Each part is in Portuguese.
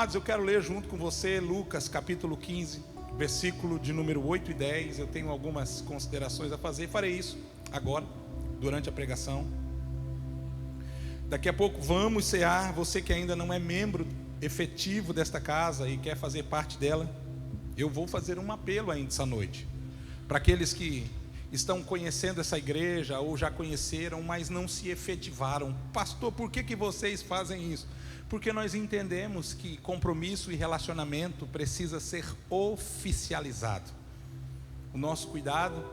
Eu quero ler junto com você Lucas capítulo 15, versículo de número 8 e 10. Eu tenho algumas considerações a fazer e farei isso agora, durante a pregação. Daqui a pouco vamos cear. Você que ainda não é membro efetivo desta casa e quer fazer parte dela, eu vou fazer um apelo ainda essa noite, para aqueles que estão conhecendo essa igreja ou já conheceram, mas não se efetivaram. Pastor, por que vocês fazem isso? Porque nós entendemos que compromisso e relacionamento precisa ser oficializado. O nosso cuidado,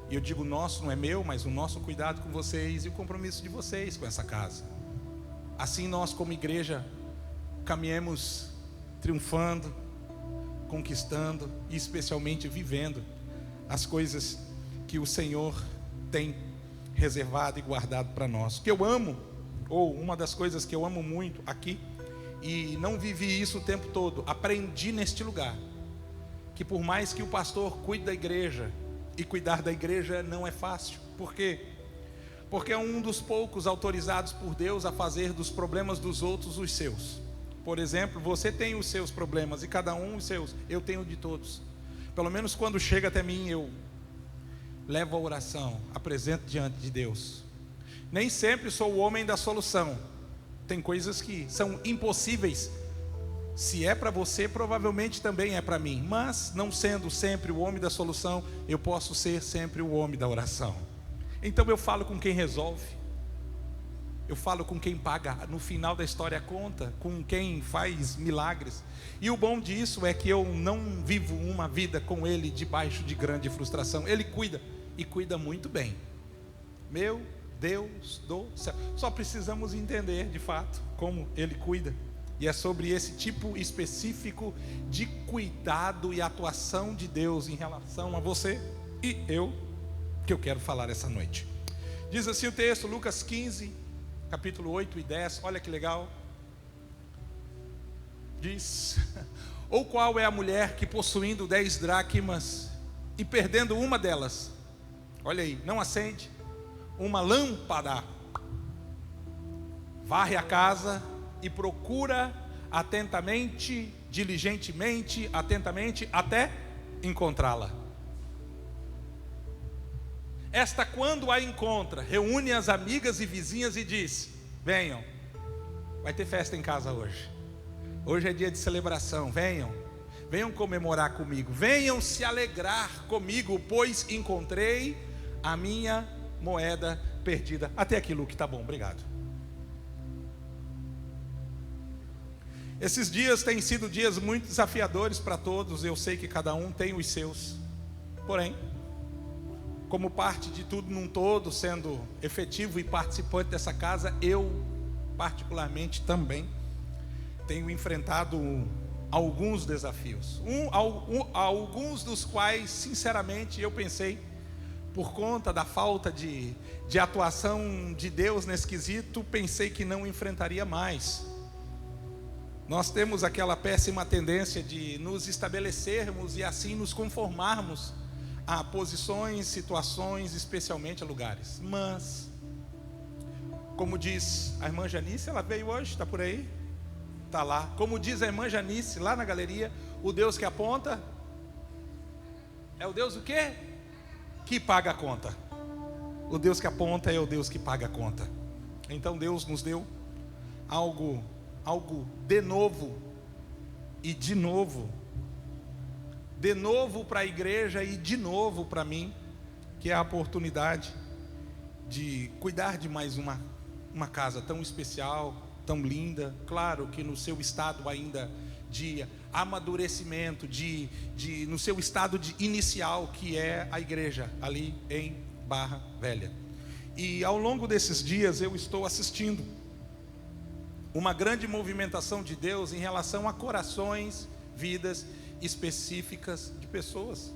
e eu digo nosso, não é meu, mas o nosso cuidado com vocês e o compromisso de vocês com essa casa. Assim nós como igreja caminhemos triunfando, conquistando e especialmente vivendo as coisas que o Senhor tem reservado e guardado para nós. O que eu amo, ou uma das coisas que eu amo muito aqui, e não vivi isso o tempo todo, aprendi neste lugar, que por mais que o pastor cuide da igreja, e cuidar da igreja não é fácil. Por quê? Porque é um dos poucos autorizados por Deus a fazer dos problemas dos outros os seus. Por exemplo, você tem os seus problemas, e cada um os seus, eu tenho de todos. Pelo menos quando chega até mim, eu levo a oração, apresento diante de Deus. Nem sempre sou o homem da solução. Tem coisas que são impossíveis. Se é para você, provavelmente também é para mim. Mas não sendo sempre o homem da solução, eu posso ser sempre o homem da oração. Então eu falo com quem resolve. Eu falo com quem paga no final da história a conta, com quem faz milagres. E o bom disso é que eu não vivo uma vida com Ele debaixo de grande frustração. Ele cuida, e cuida muito bem. Meu Deus do céu. Só precisamos entender de fato como Ele cuida. E é sobre esse tipo específico de cuidado e atuação de Deus em relação a você e eu que eu quero falar essa noite. Diz assim o texto, Lucas 15, capítulo 8 e 10, olha que legal. Diz: ou qual é a mulher que possuindo 10 dracmas e perdendo uma delas, olha aí, não acende uma lâmpada, varre a casa e procura atentamente, diligentemente, atentamente, até encontrá-la. Esta, quando a encontra, reúne as amigas e vizinhas e diz: venham, vai ter festa em casa hoje. Hoje é dia de celebração, venham comemorar comigo, venham se alegrar comigo, pois encontrei a minha moeda perdida. Até aqui, Luke, tá bom, obrigado. Esses dias têm sido dias muito desafiadores para todos. Eu sei que cada um tem os seus. Porém, como parte de tudo num todo, sendo efetivo e participante dessa casa, eu particularmente também tenho enfrentado alguns desafios. Alguns dos quais, sinceramente, eu pensei, por conta da falta de atuação de Deus nesse quesito, pensei que não enfrentaria mais. Nós temos aquela péssima tendência de nos estabelecermos e assim nos conformarmos a posições, situações, especialmente a lugares. Mas, como diz a irmã Janice, ela veio hoje, está por aí? Está lá. Como diz a irmã Janice, lá na galeria, o Deus que aponta é o Deus o quê? Que paga a conta. O Deus que aponta é o Deus que paga a conta. Então Deus nos deu algo de novo e de novo para a igreja e de novo para mim, que é a oportunidade de cuidar de mais uma casa tão especial, tão linda. Claro que no seu estado ainda de amadurecimento, no seu estado de inicial, que é a igreja ali em Barra Velha. E ao longo desses dias eu estou assistindo uma grande movimentação de Deus em relação a corações, vidas específicas de pessoas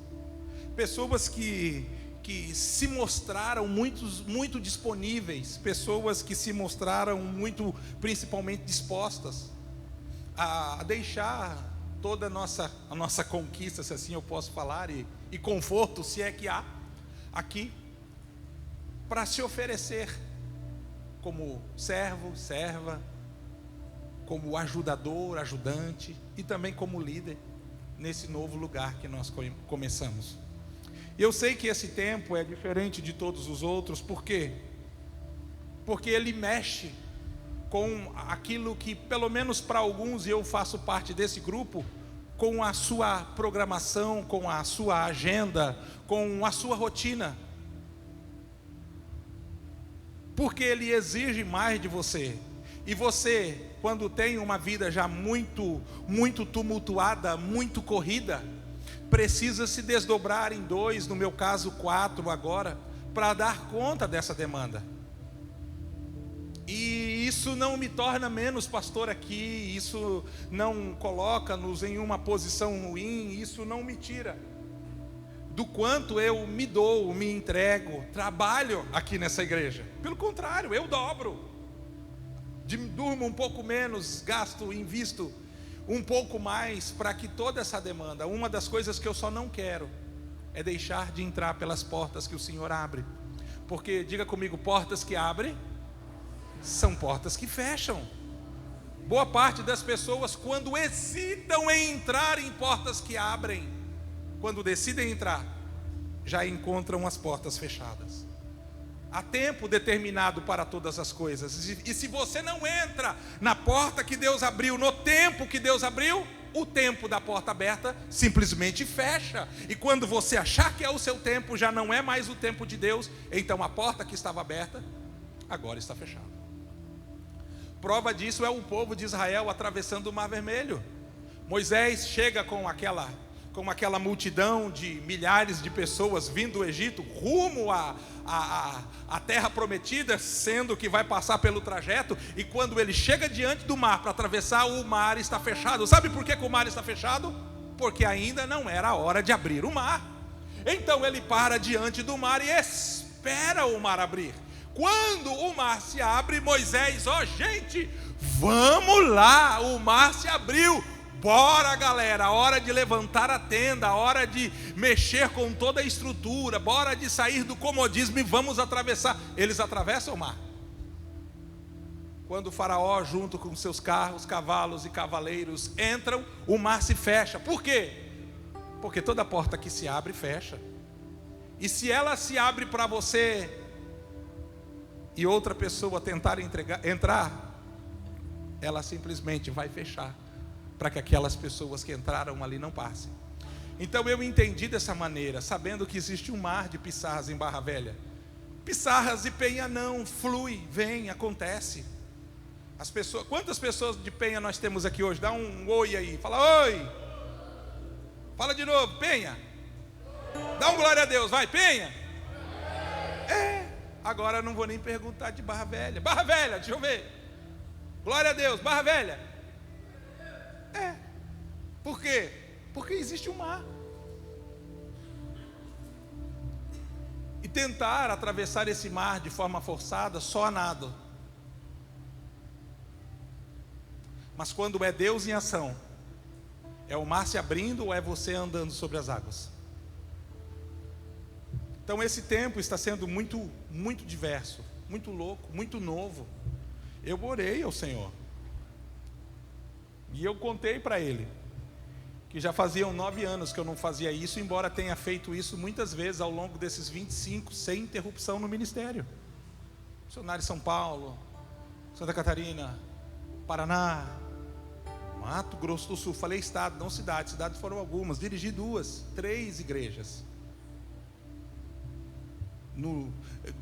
que se mostraram muito disponíveis, pessoas que se mostraram muito, principalmente dispostas a deixar toda a nossa conquista, se assim eu posso falar, e conforto, se é que há aqui, para se oferecer como servo, serva, como ajudador, ajudante e também como líder nesse novo lugar que nós começamos. E eu sei que esse tempo é diferente de todos os outros, por quê? Porque ele mexe com aquilo que, pelo menos para alguns, e eu faço parte desse grupo, com a sua programação, com a sua agenda, com a sua rotina. Porque ele exige mais de você. E você, quando tem uma vida já muito tumultuada, muito corrida, precisa se desdobrar em 2, no meu caso 4 agora, para dar conta dessa demanda. E isso não me torna menos pastor aqui, isso não coloca-nos em uma posição ruim, isso não me tira do quanto eu me dou, me entrego, trabalho aqui nessa igreja. Pelo contrário, eu dobro, durmo um pouco menos, gasto, invisto um pouco mais para que toda essa demanda. Uma das coisas que eu só não quero é deixar de entrar pelas portas que o Senhor abre, porque, diga comigo, portas que abrem são portas que fecham. Boa parte das pessoas, quando hesitam em entrar em portas que abrem, quando decidem entrar, já encontram as portas fechadas. Há tempo determinado para todas as coisas, e se você não entra na porta que Deus abriu, no tempo que Deus abriu, o tempo da porta aberta simplesmente fecha. E quando você achar que é o seu tempo, já não é mais o tempo de Deus, então a porta que estava aberta, agora está fechada. Prova disso é o povo de Israel atravessando o Mar Vermelho. Moisés chega com aquela multidão de milhares de pessoas vindo do Egito, rumo à terra prometida, sendo que vai passar pelo trajeto, e quando ele chega diante do mar para atravessar, o mar está fechado. Sabe por que o mar está fechado? Porque ainda não era a hora de abrir o mar. Então ele para diante do mar e espera o mar abrir. Quando o mar se abre, Moisés, gente, vamos lá, o mar se abriu. Bora, galera, hora de levantar a tenda, hora de mexer com toda a estrutura, bora de sair do comodismo e vamos atravessar. Eles atravessam o mar. Quando o faraó, junto com seus carros, cavalos e cavaleiros, entram, o mar se fecha. Por quê? Porque toda porta que se abre, fecha. E se ela se abre para você e outra pessoa tentar entrar, ela simplesmente vai fechar, para que aquelas pessoas que entraram ali não passem. Então eu entendi dessa maneira, sabendo que existe um mar de Piçarras em Barra Velha. Piçarras e Penha não, flui, vem, acontece. Quantas pessoas de Penha nós temos aqui hoje? Dá um oi aí, fala oi. Fala de novo, Penha. Dá um glória a Deus, vai, Penha. Agora eu não vou nem perguntar de Barra Velha. Barra Velha, deixa eu ver. Glória a Deus, Barra Velha. Por quê? Porque existe um mar. E tentar atravessar esse mar de forma forçada, só a nado. Mas quando é Deus em ação, é o mar se abrindo ou é você andando sobre as águas? Então esse tempo está sendo muito diverso, muito louco, muito novo. Eu orei ao Senhor. E eu contei para Ele que já faziam 9 anos que eu não fazia isso, embora tenha feito isso muitas vezes ao longo desses 25, sem interrupção no ministério. Missionário em São Paulo, Santa Catarina, Paraná, Mato Grosso do Sul. Falei estado, não cidade. Cidades foram algumas. Dirigi 2, 3 igrejas.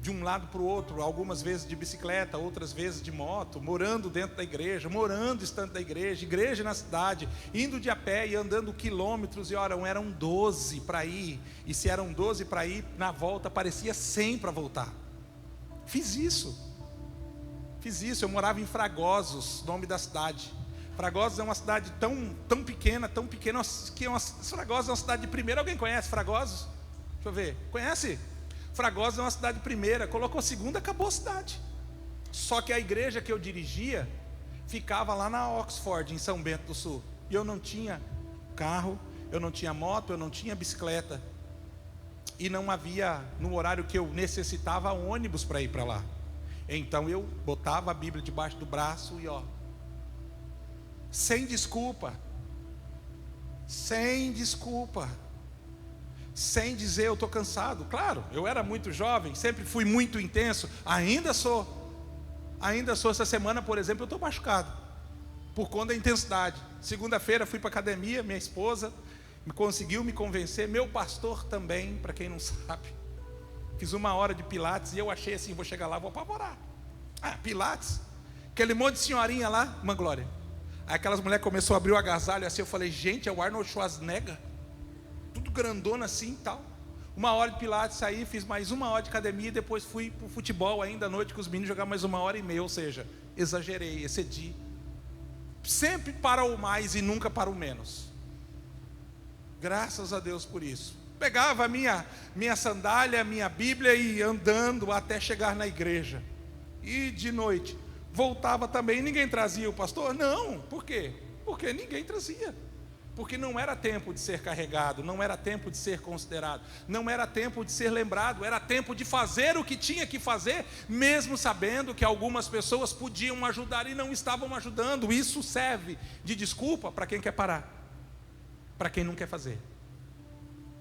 De um lado para o outro, algumas vezes de bicicleta, outras vezes de moto, morando dentro da igreja, morando distante da igreja, igreja na cidade, indo de a pé e andando quilômetros, e eram 12 para ir, e se eram 12 para ir, na volta parecia 100 para voltar. Fiz isso, eu morava em Fragosos, nome da cidade. Fragosos é uma cidade tão pequena, que Fragosos é uma cidade de primeira. Alguém conhece Fragosos? Deixa eu ver, conhece? Fragosos é uma cidade de primeira, colocou segunda, acabou a cidade. Só que a igreja que eu dirigia ficava lá na Oxford, em São Bento do Sul. E eu não tinha carro, eu não tinha moto, eu não tinha bicicleta. E não havia, no horário que eu necessitava, ônibus para ir para lá. Então eu botava a Bíblia debaixo do braço e sem desculpa, sem desculpa, sem dizer eu estou cansado. Claro, eu era muito jovem, sempre fui muito intenso, ainda sou. Essa semana, por exemplo, eu estou machucado, por conta da intensidade. Segunda-feira fui para a academia, minha esposa conseguiu me convencer, meu pastor também, para quem não sabe. Fiz 1 hora de pilates e eu achei assim, vou chegar lá, vou apavorar. Pilates, aquele monte de senhorinha lá, uma glória. Aí aquelas mulheres começaram a abrir o agasalho assim, eu falei, gente, é o Arnold Schwarzenegger, tudo grandona assim e tal. 1 hora de pilates, saí, fiz mais 1 hora de academia, e depois fui para o futebol ainda à noite com os meninos, jogar mais 1h30, ou seja, exagerei, excedi. Sempre para o mais e nunca para o menos. Graças a Deus por isso. Pegava a minha sandália, minha Bíblia e ia andando até chegar na igreja. E de noite voltava também. Ninguém trazia o pastor? Não. Por quê? Porque ninguém trazia. Porque não era tempo de ser carregado, não era tempo de ser considerado, não era tempo de ser lembrado, era tempo de fazer o que tinha que fazer, mesmo sabendo que algumas pessoas podiam ajudar e não estavam ajudando. Isso serve de desculpa para quem quer parar, para quem não quer fazer,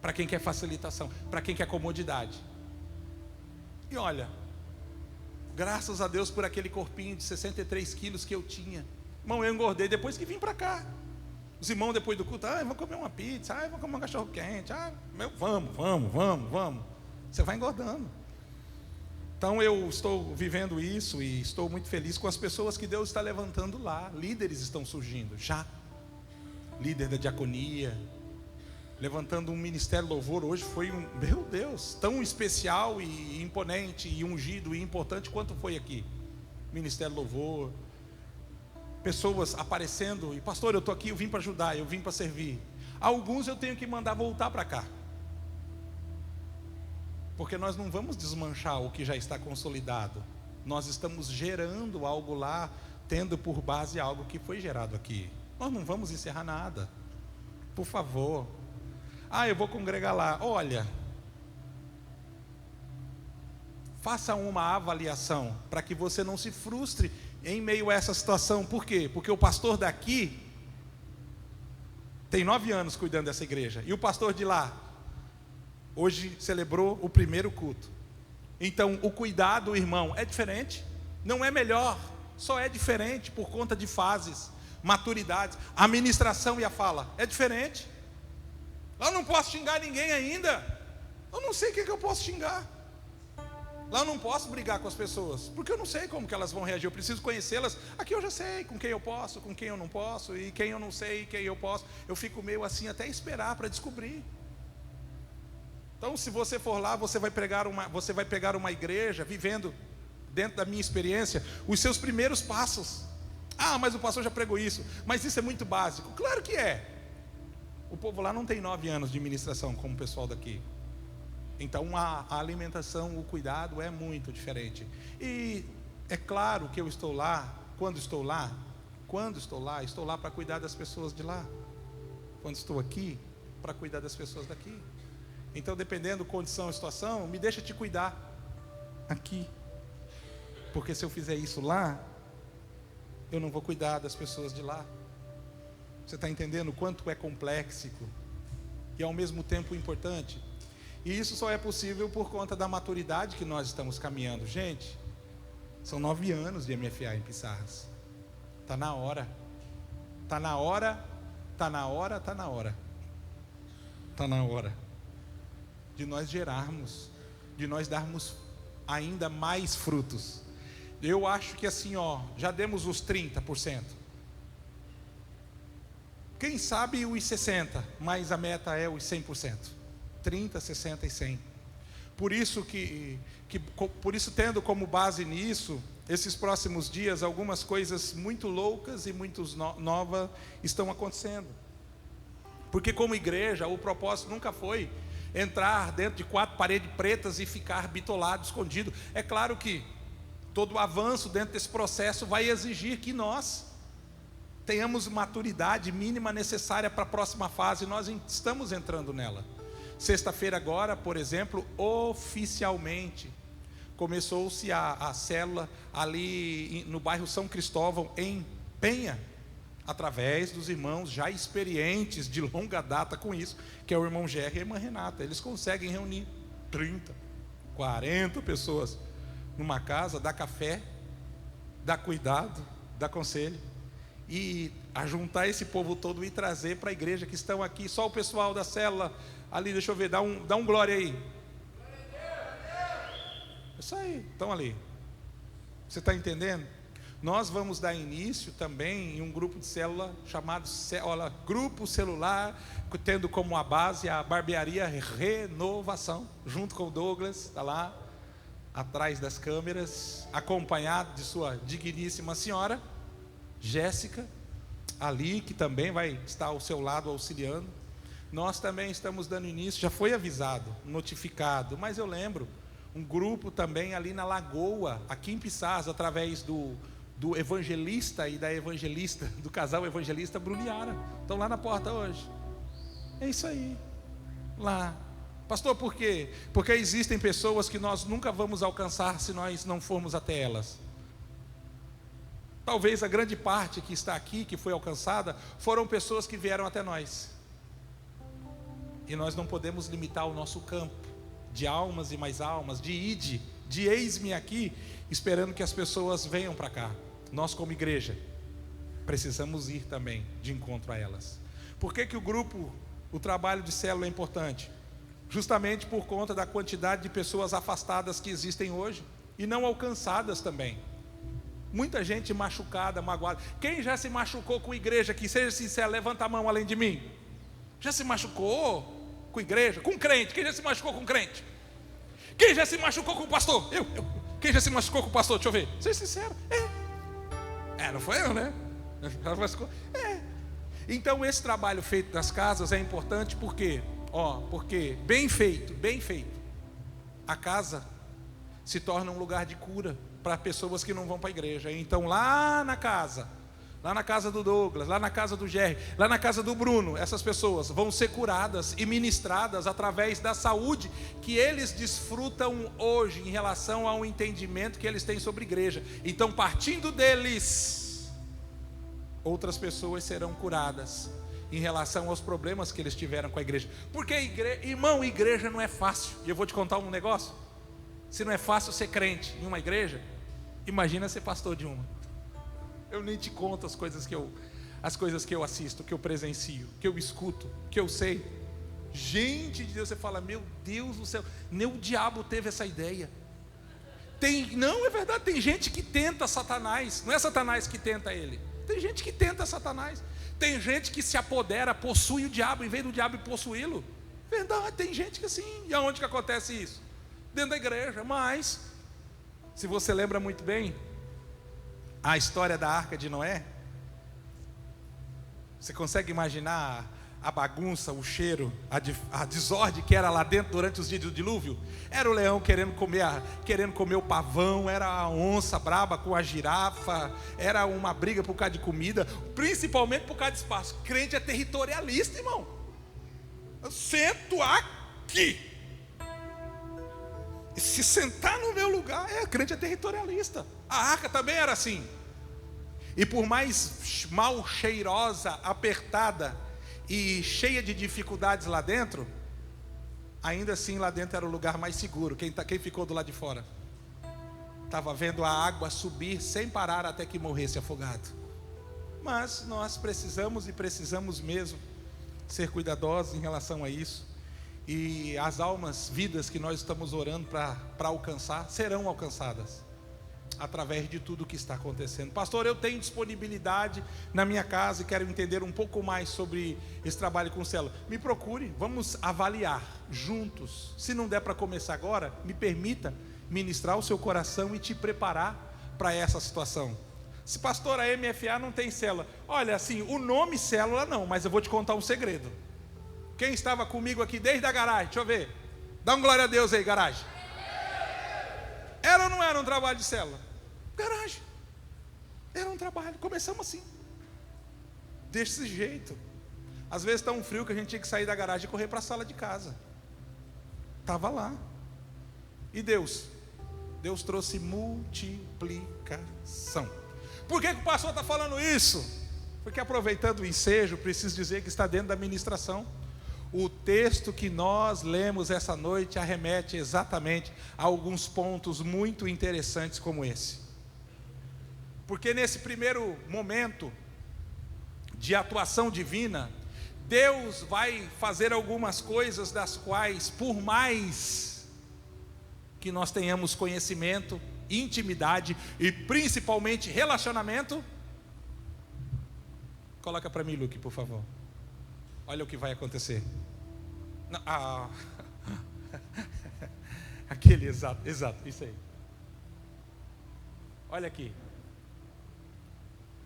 para quem quer facilitação, para quem quer comodidade. E olha, graças a Deus por aquele corpinho de 63 quilos que eu tinha. Irmão, eu engordei depois que vim para cá. Os irmãos depois do culto, vamos comer uma pizza, vamos comer um cachorro quente, vamos. Você vai engordando. Então eu estou vivendo isso e estou muito feliz com as pessoas que Deus está levantando lá. Líderes estão surgindo, já. Líder da diaconia, levantando um ministério louvor. Hoje foi meu Deus, tão especial e imponente e ungido e importante quanto foi aqui. Ministério louvor. Pessoas aparecendo, e pastor, eu estou aqui, eu vim para ajudar, eu vim para servir. Alguns eu tenho que mandar voltar para cá, porque nós não vamos desmanchar o que já está consolidado. Nós estamos gerando algo lá, tendo por base algo que foi gerado aqui. Nós não vamos encerrar nada, por favor. Eu vou congregar lá. Olha, faça uma avaliação para que você não se frustre em meio a essa situação. Por quê? Porque o pastor daqui tem 9 anos cuidando dessa igreja, e o pastor de lá hoje celebrou o primeiro culto. Então o cuidado, irmão, é diferente. Não é melhor, só é diferente por conta de fases, maturidades. A ministração e a fala é diferente. Lá eu não posso xingar ninguém ainda. Eu não sei o que eu posso xingar. Lá eu não posso brigar com as pessoas, porque eu não sei como que elas vão reagir. Eu preciso conhecê-las. Aqui eu já sei com quem eu posso, com quem eu não posso, e quem eu não sei, quem eu posso. Eu fico meio assim até esperar para descobrir. Então, se você for lá, você vai pegar uma igreja, vivendo dentro da minha experiência, os seus primeiros passos. Mas o pastor já pregou isso. Mas isso é muito básico. Claro que é. O povo lá não tem 9 anos de ministração como o pessoal daqui. Então a alimentação, o cuidado é muito diferente. E é claro que eu estou lá, estou lá para cuidar das pessoas de lá. Quando estou aqui, para cuidar das pessoas daqui. Então, dependendo da condição e situação, me deixa te cuidar aqui. Porque se eu fizer isso lá, eu não vou cuidar das pessoas de lá. Você está entendendo o quanto é complexo e ao mesmo tempo importante? E isso só é possível por conta da maturidade que nós estamos caminhando. Gente, são 9 anos de MFA em Pissarras. Está na hora. Está na hora. Está na hora. Está na hora. Está na hora de nós gerarmos, de nós darmos ainda mais frutos. Eu acho que assim, já demos os 30%. Quem sabe os 60%, mas a meta é os 100%. 30, 60 e 100. Por isso tendo como base nisso, esses próximos dias, algumas coisas muito loucas e muito novas estão acontecendo. Porque como igreja, o propósito nunca foi entrar dentro de 4 paredes pretas e ficar bitolado, escondido. É claro que todo avanço dentro desse processo vai exigir que nós tenhamos maturidade mínima necessária para a próxima fase. Nós estamos entrando nela. Sexta-feira agora, por exemplo, oficialmente começou-se a célula ali no bairro São Cristóvão, em Penha, através dos irmãos já experientes de longa data com isso, que é o irmão Gerry e a irmã Renata. Eles conseguem reunir 30, 40 pessoas numa casa, dar café, dar cuidado, dar conselho, e ajuntar esse povo todo e trazer para a igreja que estão aqui. Só o pessoal da célula ali, deixa eu ver, dá um glória aí. Isso aí, estão ali. Você está entendendo? Nós vamos dar início também em um grupo de célula chamado Grupo Celular, tendo como a base a barbearia Renovação, junto com o Douglas, está lá atrás das câmeras, acompanhado de sua digníssima senhora Jéssica, ali, que também vai estar ao seu lado auxiliando. Nós também estamos dando início, já foi avisado, notificado, mas eu lembro, um grupo também ali na Lagoa, aqui em Pissarras, através do evangelista e da evangelista, do casal evangelista Bruniara, estão lá na porta hoje. É isso aí, lá. Pastor, por quê? Porque existem pessoas que nós nunca vamos alcançar se nós não formos até elas. Talvez a grande parte que está aqui, que foi alcançada, foram pessoas que vieram até nós. E nós não podemos limitar o nosso campo de almas e mais almas, de ide, de eis-me aqui, esperando que as pessoas venham para cá. Nós, como igreja, precisamos ir também de encontro a elas. Por que o trabalho de célula é importante? Justamente por conta da quantidade de pessoas afastadas que existem hoje e não alcançadas também. Muita gente machucada, magoada. Quem já se machucou com igreja aqui? Seja sincero, levanta a mão além de mim. Já se machucou com igreja? Com crente? Quem já se machucou com crente? Quem já se machucou com o pastor? Eu. Quem já se machucou com o pastor? Deixa eu ver. Seja sincero. Não foi eu, né? Então esse trabalho feito nas casas é importante porque bem feito, a casa se torna um lugar de cura para pessoas que não vão para a igreja. Então lá na casa do Douglas, lá na casa do Gerry, lá na casa do Bruno, essas pessoas vão ser curadas e ministradas através da saúde que eles desfrutam hoje em relação ao entendimento que eles têm sobre igreja. Então, partindo deles, outras pessoas serão curadas em relação aos problemas que eles tiveram com a igreja. Porque irmão, igreja não é fácil. E eu vou te contar um negócio. Se não é fácil ser crente em uma igreja, imagina ser pastor de uma. Eu nem te conto as coisas que eu assisto, que eu presencio, que eu escuto, que eu sei. Gente de Deus, você fala, meu Deus do céu, nem o diabo teve essa ideia. Não, é verdade, tem gente que tenta Satanás. Não é Satanás que tenta ele. Tem gente que tenta Satanás. Tem gente que se apodera, possui o diabo, em vez do diabo possuí-lo. Verdade, tem gente que assim. E aonde que acontece isso? Dentro da igreja. Mas, se você lembra muito bem a história da Arca de Noé, você consegue imaginar a bagunça, o cheiro, a desordem que era lá dentro durante os dias do dilúvio? Era o leão querendo comer o pavão, era a onça braba com a girafa, era uma briga por causa de comida, principalmente por causa de espaço. Crente é territorialista, irmão. Eu sento aqui, e se sentar no meu lugar, crente é territorialista. A arca também era assim. E por mais mal cheirosa, apertada e cheia de dificuldades lá dentro, ainda assim lá dentro era o lugar mais seguro. Quem ficou do lado de fora estava vendo a água subir sem parar até que morresse afogado. Mas nós precisamos mesmo ser cuidadosos em relação a isso. E as almas, vidas que nós estamos orando para alcançar, serão alcançadas através de tudo o que está acontecendo. Pastor, eu tenho disponibilidade na minha casa e quero entender um pouco mais sobre esse trabalho com célula. Me procure, vamos avaliar juntos. Se não der para começar agora, me permita ministrar o seu coração e te preparar para essa situação. Se pastor, a MFA não tem célula, olha assim, o nome célula não, mas eu vou te contar um segredo. Quem estava comigo aqui desde a garagem? Deixa eu ver. Dá um glória a Deus aí, garagem. Era ou não era um trabalho de célula? Garagem. Era um trabalho. Começamos assim. Desse jeito. Às vezes está um frio que a gente tinha que sair da garagem e correr para a sala de casa. Estava lá. E Deus? Deus trouxe multiplicação. Por que o pastor está falando isso? Porque aproveitando o ensejo, preciso dizer que está dentro da ministração. O texto que nós lemos essa noite arremete exatamente a alguns pontos muito interessantes como esse. Porque nesse primeiro momento de atuação divina, Deus vai fazer algumas coisas das quais, por mais que nós tenhamos conhecimento, intimidade e principalmente relacionamento. Coloca para mim, Luke, por favor. Olha o que vai acontecer. Não, aquele exato, isso aí. Olha aqui.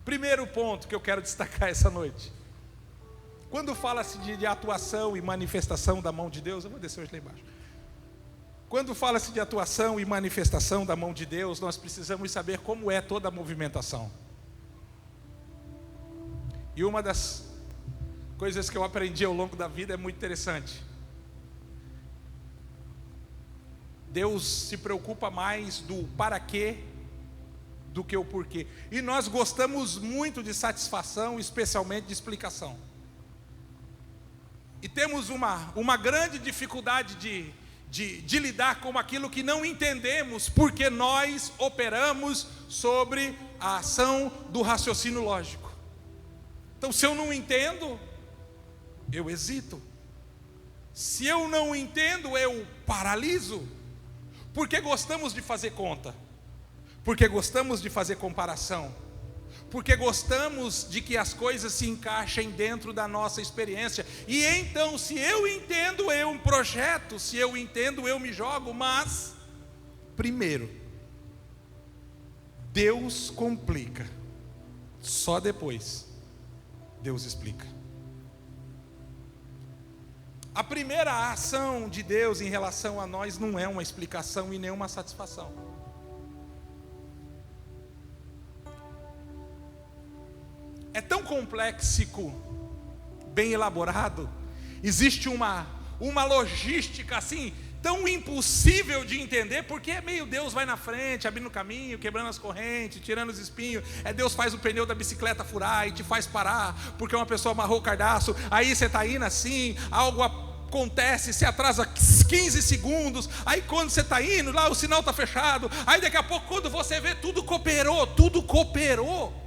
Primeiro ponto que eu quero destacar essa noite. Quando fala-se de atuação e manifestação da mão de Deus, eu vou descer hoje lá embaixo. Quando fala-se de atuação e manifestação da mão de Deus, nós precisamos saber como é toda a movimentação. E uma das coisas que eu aprendi ao longo da vida é muito interessante. Deus se preocupa mais do para quê do que o porquê. E nós gostamos muito de satisfação, especialmente de explicação. E temos uma grande dificuldade de lidar com aquilo que não entendemos, porque nós operamos sobre a ação do raciocínio lógico. Então, se eu não entendo, eu hesito. Se eu não entendo, eu paraliso. Porque gostamos de fazer conta, porque gostamos de fazer comparação, porque gostamos de que as coisas se encaixem dentro da nossa experiência. E então, se eu entendo, eu projeto, se eu entendo, eu me jogo. Mas, primeiro, Deus complica, só depois Deus explica. A primeira ação de Deus em relação a nós não é uma explicação e nem uma satisfação. É tão complexo, bem elaborado, existe uma logística assim, tão impossível de entender, porque é meio Deus vai na frente, abrindo o caminho, quebrando as correntes, tirando os espinhos. Deus faz o pneu da bicicleta furar e te faz parar, porque uma pessoa amarrou o cardaço. Aí você está indo assim, algo acontece, se atrasa 15 segundos. Aí quando você está indo, lá o sinal está fechado. Aí daqui a pouco, quando você vê, tudo cooperou.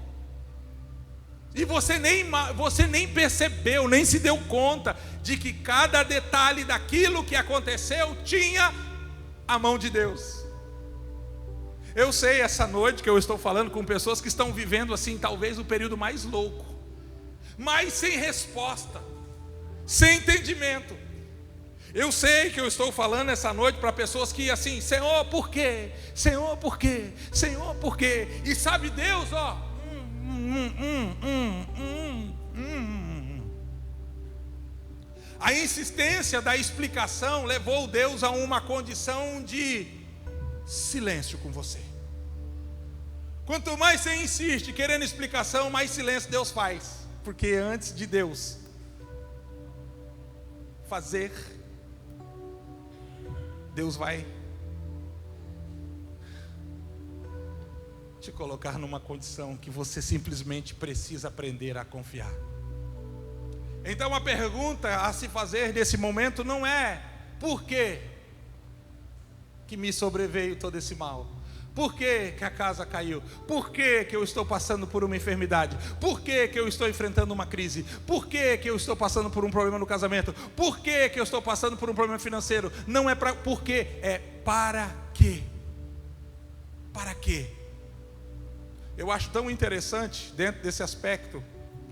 E você nem percebeu, nem se deu conta de que cada detalhe daquilo que aconteceu tinha a mão de Deus. Eu sei essa noite que eu estou falando com pessoas que estão vivendo assim, talvez o período mais louco, mas sem resposta, sem entendimento. Eu sei que eu estou falando essa noite para pessoas que assim, Senhor, por quê? Senhor, por quê? Senhor, por quê? E sabe Deus, ó, a insistência da explicação levou Deus a uma condição de silêncio com você. Quanto mais você insiste querendo explicação, mais silêncio Deus faz. Porque antes de Deus fazer, Deus vai te colocar numa condição que você simplesmente precisa aprender a confiar. Então a pergunta a se fazer nesse momento não é: por que me sobreveio todo esse mal? Por que a casa caiu? Por que eu estou passando por uma enfermidade? Por que eu estou enfrentando uma crise? Por que eu estou passando por um problema no casamento? Por que eu estou passando por um problema financeiro? Não é para por quê, é para quê? Para quê? Eu acho tão interessante dentro desse aspecto,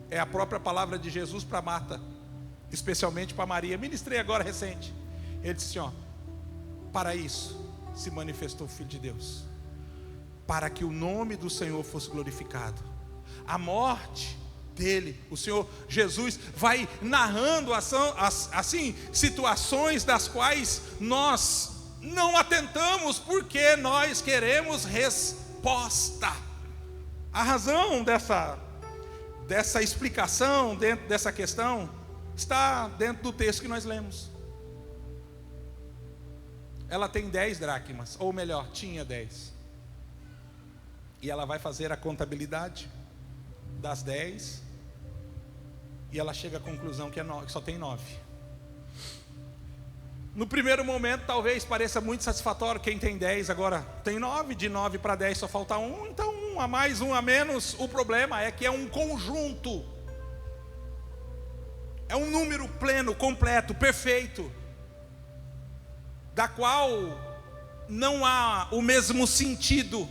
é a própria palavra de Jesus para Marta, especialmente para Maria. Ministrei agora recente. Ele disse assim, ó: para isso se manifestou o Filho de Deus, para que o nome do Senhor fosse glorificado. A morte dele, o Senhor Jesus vai narrando assim situações das quais nós não atentamos, porque nós queremos resposta. A razão dessa explicação dentro dessa questão está dentro do texto que nós lemos. Ela tem 10 dracmas, ou melhor, tinha 10. E ela vai fazer a contabilidade das 10 E ela chega à conclusão que só tem 9. No primeiro momento talvez pareça muito satisfatório quem tem 10, agora tem 9, de 9 para 10 só falta 1, então 1 a mais, 1 a menos. O problema é que é um conjunto, é um número pleno, completo, perfeito, da qual não há o mesmo sentido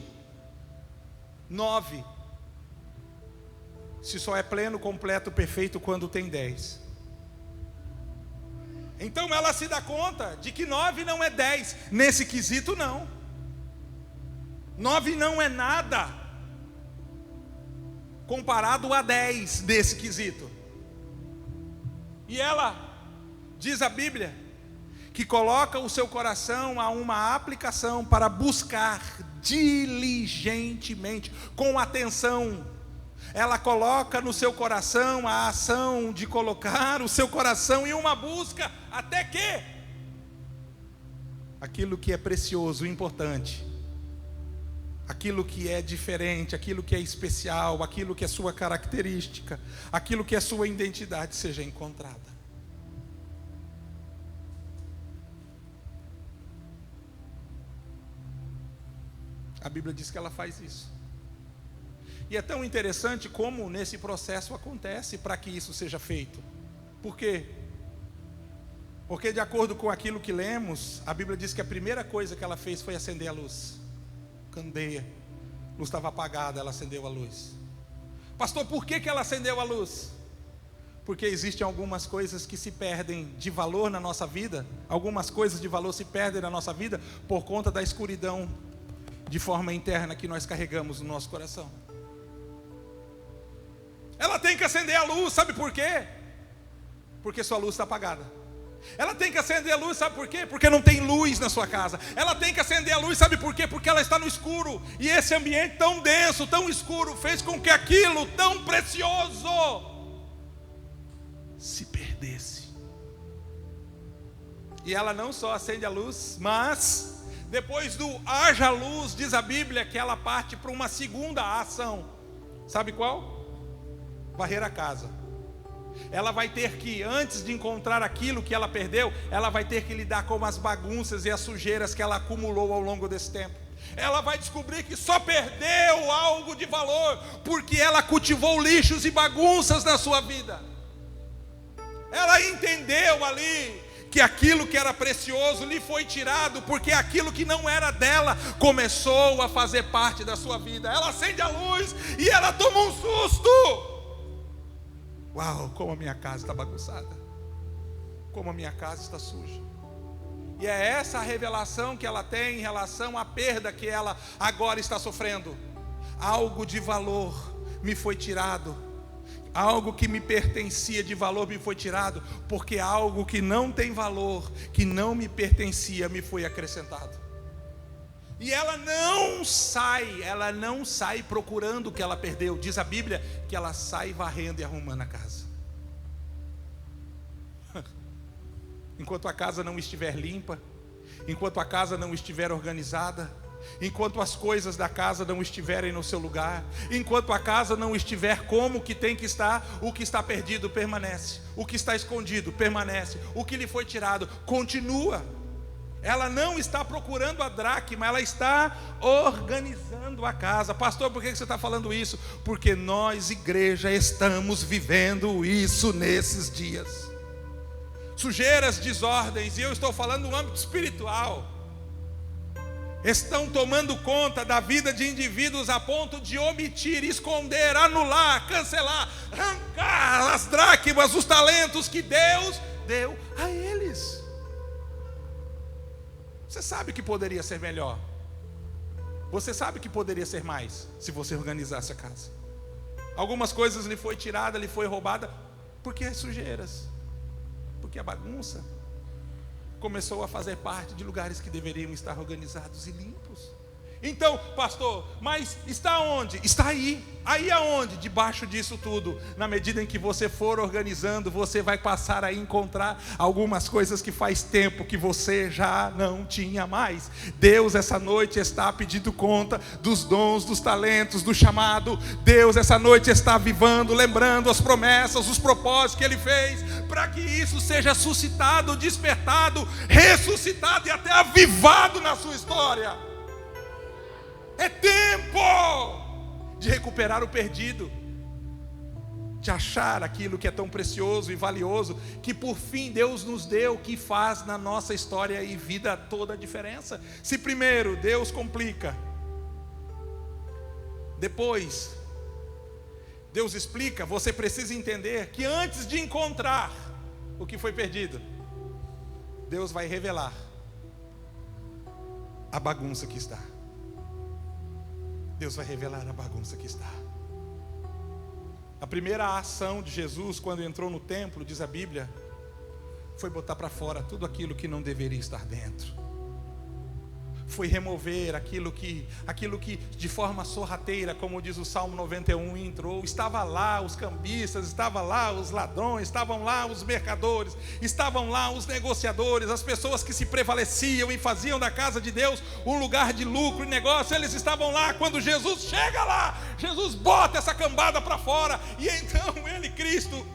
9, se só é pleno, completo, perfeito quando tem 10. Então ela se dá conta de que 9 não é 10, nesse quesito não. 9 não é nada comparado a 10 nesse quesito. E ela, diz a Bíblia, que coloca o seu coração a uma aplicação para buscar diligentemente, com atenção. Ela coloca no seu coração a ação de colocar o seu coração em uma busca, até que aquilo que é precioso, importante, aquilo que é diferente, aquilo que é especial, aquilo que é sua característica, aquilo que é sua identidade seja encontrada. A Bíblia diz que ela faz isso. E é tão interessante como nesse processo acontece para que isso seja feito. Por quê? Porque de acordo com aquilo que lemos, a Bíblia diz que a primeira coisa que ela fez foi acender a luz. Candeia. A luz estava apagada, ela acendeu a luz. Pastor, por que ela acendeu a luz? Porque existem algumas coisas que se perdem de valor na nossa vida. Algumas coisas de valor se perdem na nossa vida por conta da escuridão de forma interna que nós carregamos no nosso coração. Ela tem que acender a luz, sabe por quê? Porque sua luz está apagada. Ela tem que acender a luz, sabe por quê? Porque não tem luz na sua casa. Ela tem que acender a luz, sabe por quê? Porque ela está no escuro. E esse ambiente tão denso, tão escuro, fez com que aquilo tão precioso se perdesse. E ela não só acende a luz, mas depois do haja luz, diz a Bíblia que ela parte para uma segunda ação. Sabe qual? Varrer a casa. Ela vai ter que, antes de encontrar aquilo que ela perdeu, ela vai ter que lidar com as bagunças e as sujeiras que ela acumulou ao longo desse tempo. Ela vai descobrir que só perdeu algo de valor porque ela cultivou lixos e bagunças na sua vida. Ela entendeu ali que aquilo que era precioso lhe foi tirado, porque aquilo que não era dela começou a fazer parte da sua vida. Ela acende a luz e ela toma um susto. Uau, como a minha casa está bagunçada, como a minha casa está suja. E é essa a revelação que ela tem em relação à perda que ela agora está sofrendo. Algo de valor me foi tirado, algo que me pertencia de valor me foi tirado, porque algo que não tem valor, que não me pertencia, me foi acrescentado. E ela não sai procurando o que ela perdeu. Diz a Bíblia que ela sai varrendo e arrumando a casa. Enquanto a casa não estiver limpa, enquanto a casa não estiver organizada, enquanto as coisas da casa não estiverem no seu lugar, enquanto a casa não estiver como que tem que estar, o que está perdido permanece, o que está escondido permanece, o que lhe foi tirado continua. Ela não está procurando a dracma, ela está organizando a casa. Pastor, por que você está falando isso? Porque nós, igreja, estamos vivendo isso nesses dias. Sujeiras, desordens, e eu estou falando no âmbito espiritual, estão tomando conta da vida de indivíduos a ponto de omitir, esconder, anular, cancelar, arrancar as dracmas, os talentos que Deus deu a eles. Você sabe que poderia ser melhor. Você sabe que poderia ser mais se você organizasse a casa. Algumas coisas lhe foi tirada, lhe foi roubada, porque as sujeiras, porque a bagunça começou a fazer parte de lugares que deveriam estar organizados e limpos. Então, pastor, mas está onde? Está aí. Aí aonde? Debaixo disso tudo. Na medida em que você for organizando, você vai passar a encontrar algumas coisas que faz tempo que você já não tinha mais. Deus essa noite está pedindo conta dos dons, dos talentos, do chamado. Deus essa noite está avivando, lembrando as promessas, os propósitos que Ele fez, para que isso seja suscitado, despertado, ressuscitado e até avivado na sua história. É tempo de recuperar o perdido, de achar aquilo que é tão precioso e valioso, que por fim Deus nos deu, que faz na nossa história e vida toda a diferença. Se primeiro Deus complica, depois Deus explica, você precisa entender que antes de encontrar o que foi perdido, Deus vai revelar a bagunça que está. Deus vai revelar a bagunça que está. A primeira ação de Jesus quando entrou no templo, diz a Bíblia, foi botar para fora tudo aquilo que não deveria estar dentro. Foi remover aquilo que de forma sorrateira, como diz o Salmo 91, entrou. Estava lá os cambistas, estavam lá os ladrões, estavam lá os mercadores, estavam lá os negociadores, as pessoas que se prevaleciam e faziam da casa de Deus um lugar de lucro e negócio. Eles estavam lá. Quando Jesus chega lá, Jesus bota essa cambada para fora, e então Ele, Cristo,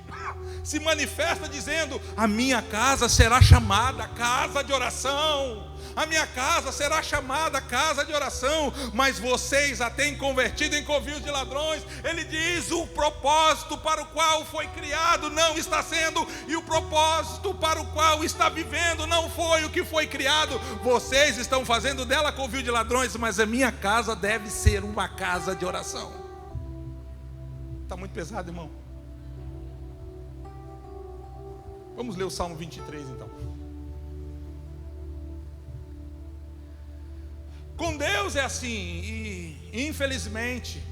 se manifesta dizendo: a minha casa será chamada casa de oração. A minha casa será chamada casa de oração, mas vocês a têm convertido em covis de ladrões. Ele diz: o propósito para o qual foi criado não está sendo, e o propósito para o qual está vivendo não foi o que foi criado. Vocês estão fazendo dela covil de ladrões, mas a minha casa deve ser uma casa de oração. Está muito pesado, irmão. Vamos ler o Salmo 23 então. Com Deus é assim, e infelizmente,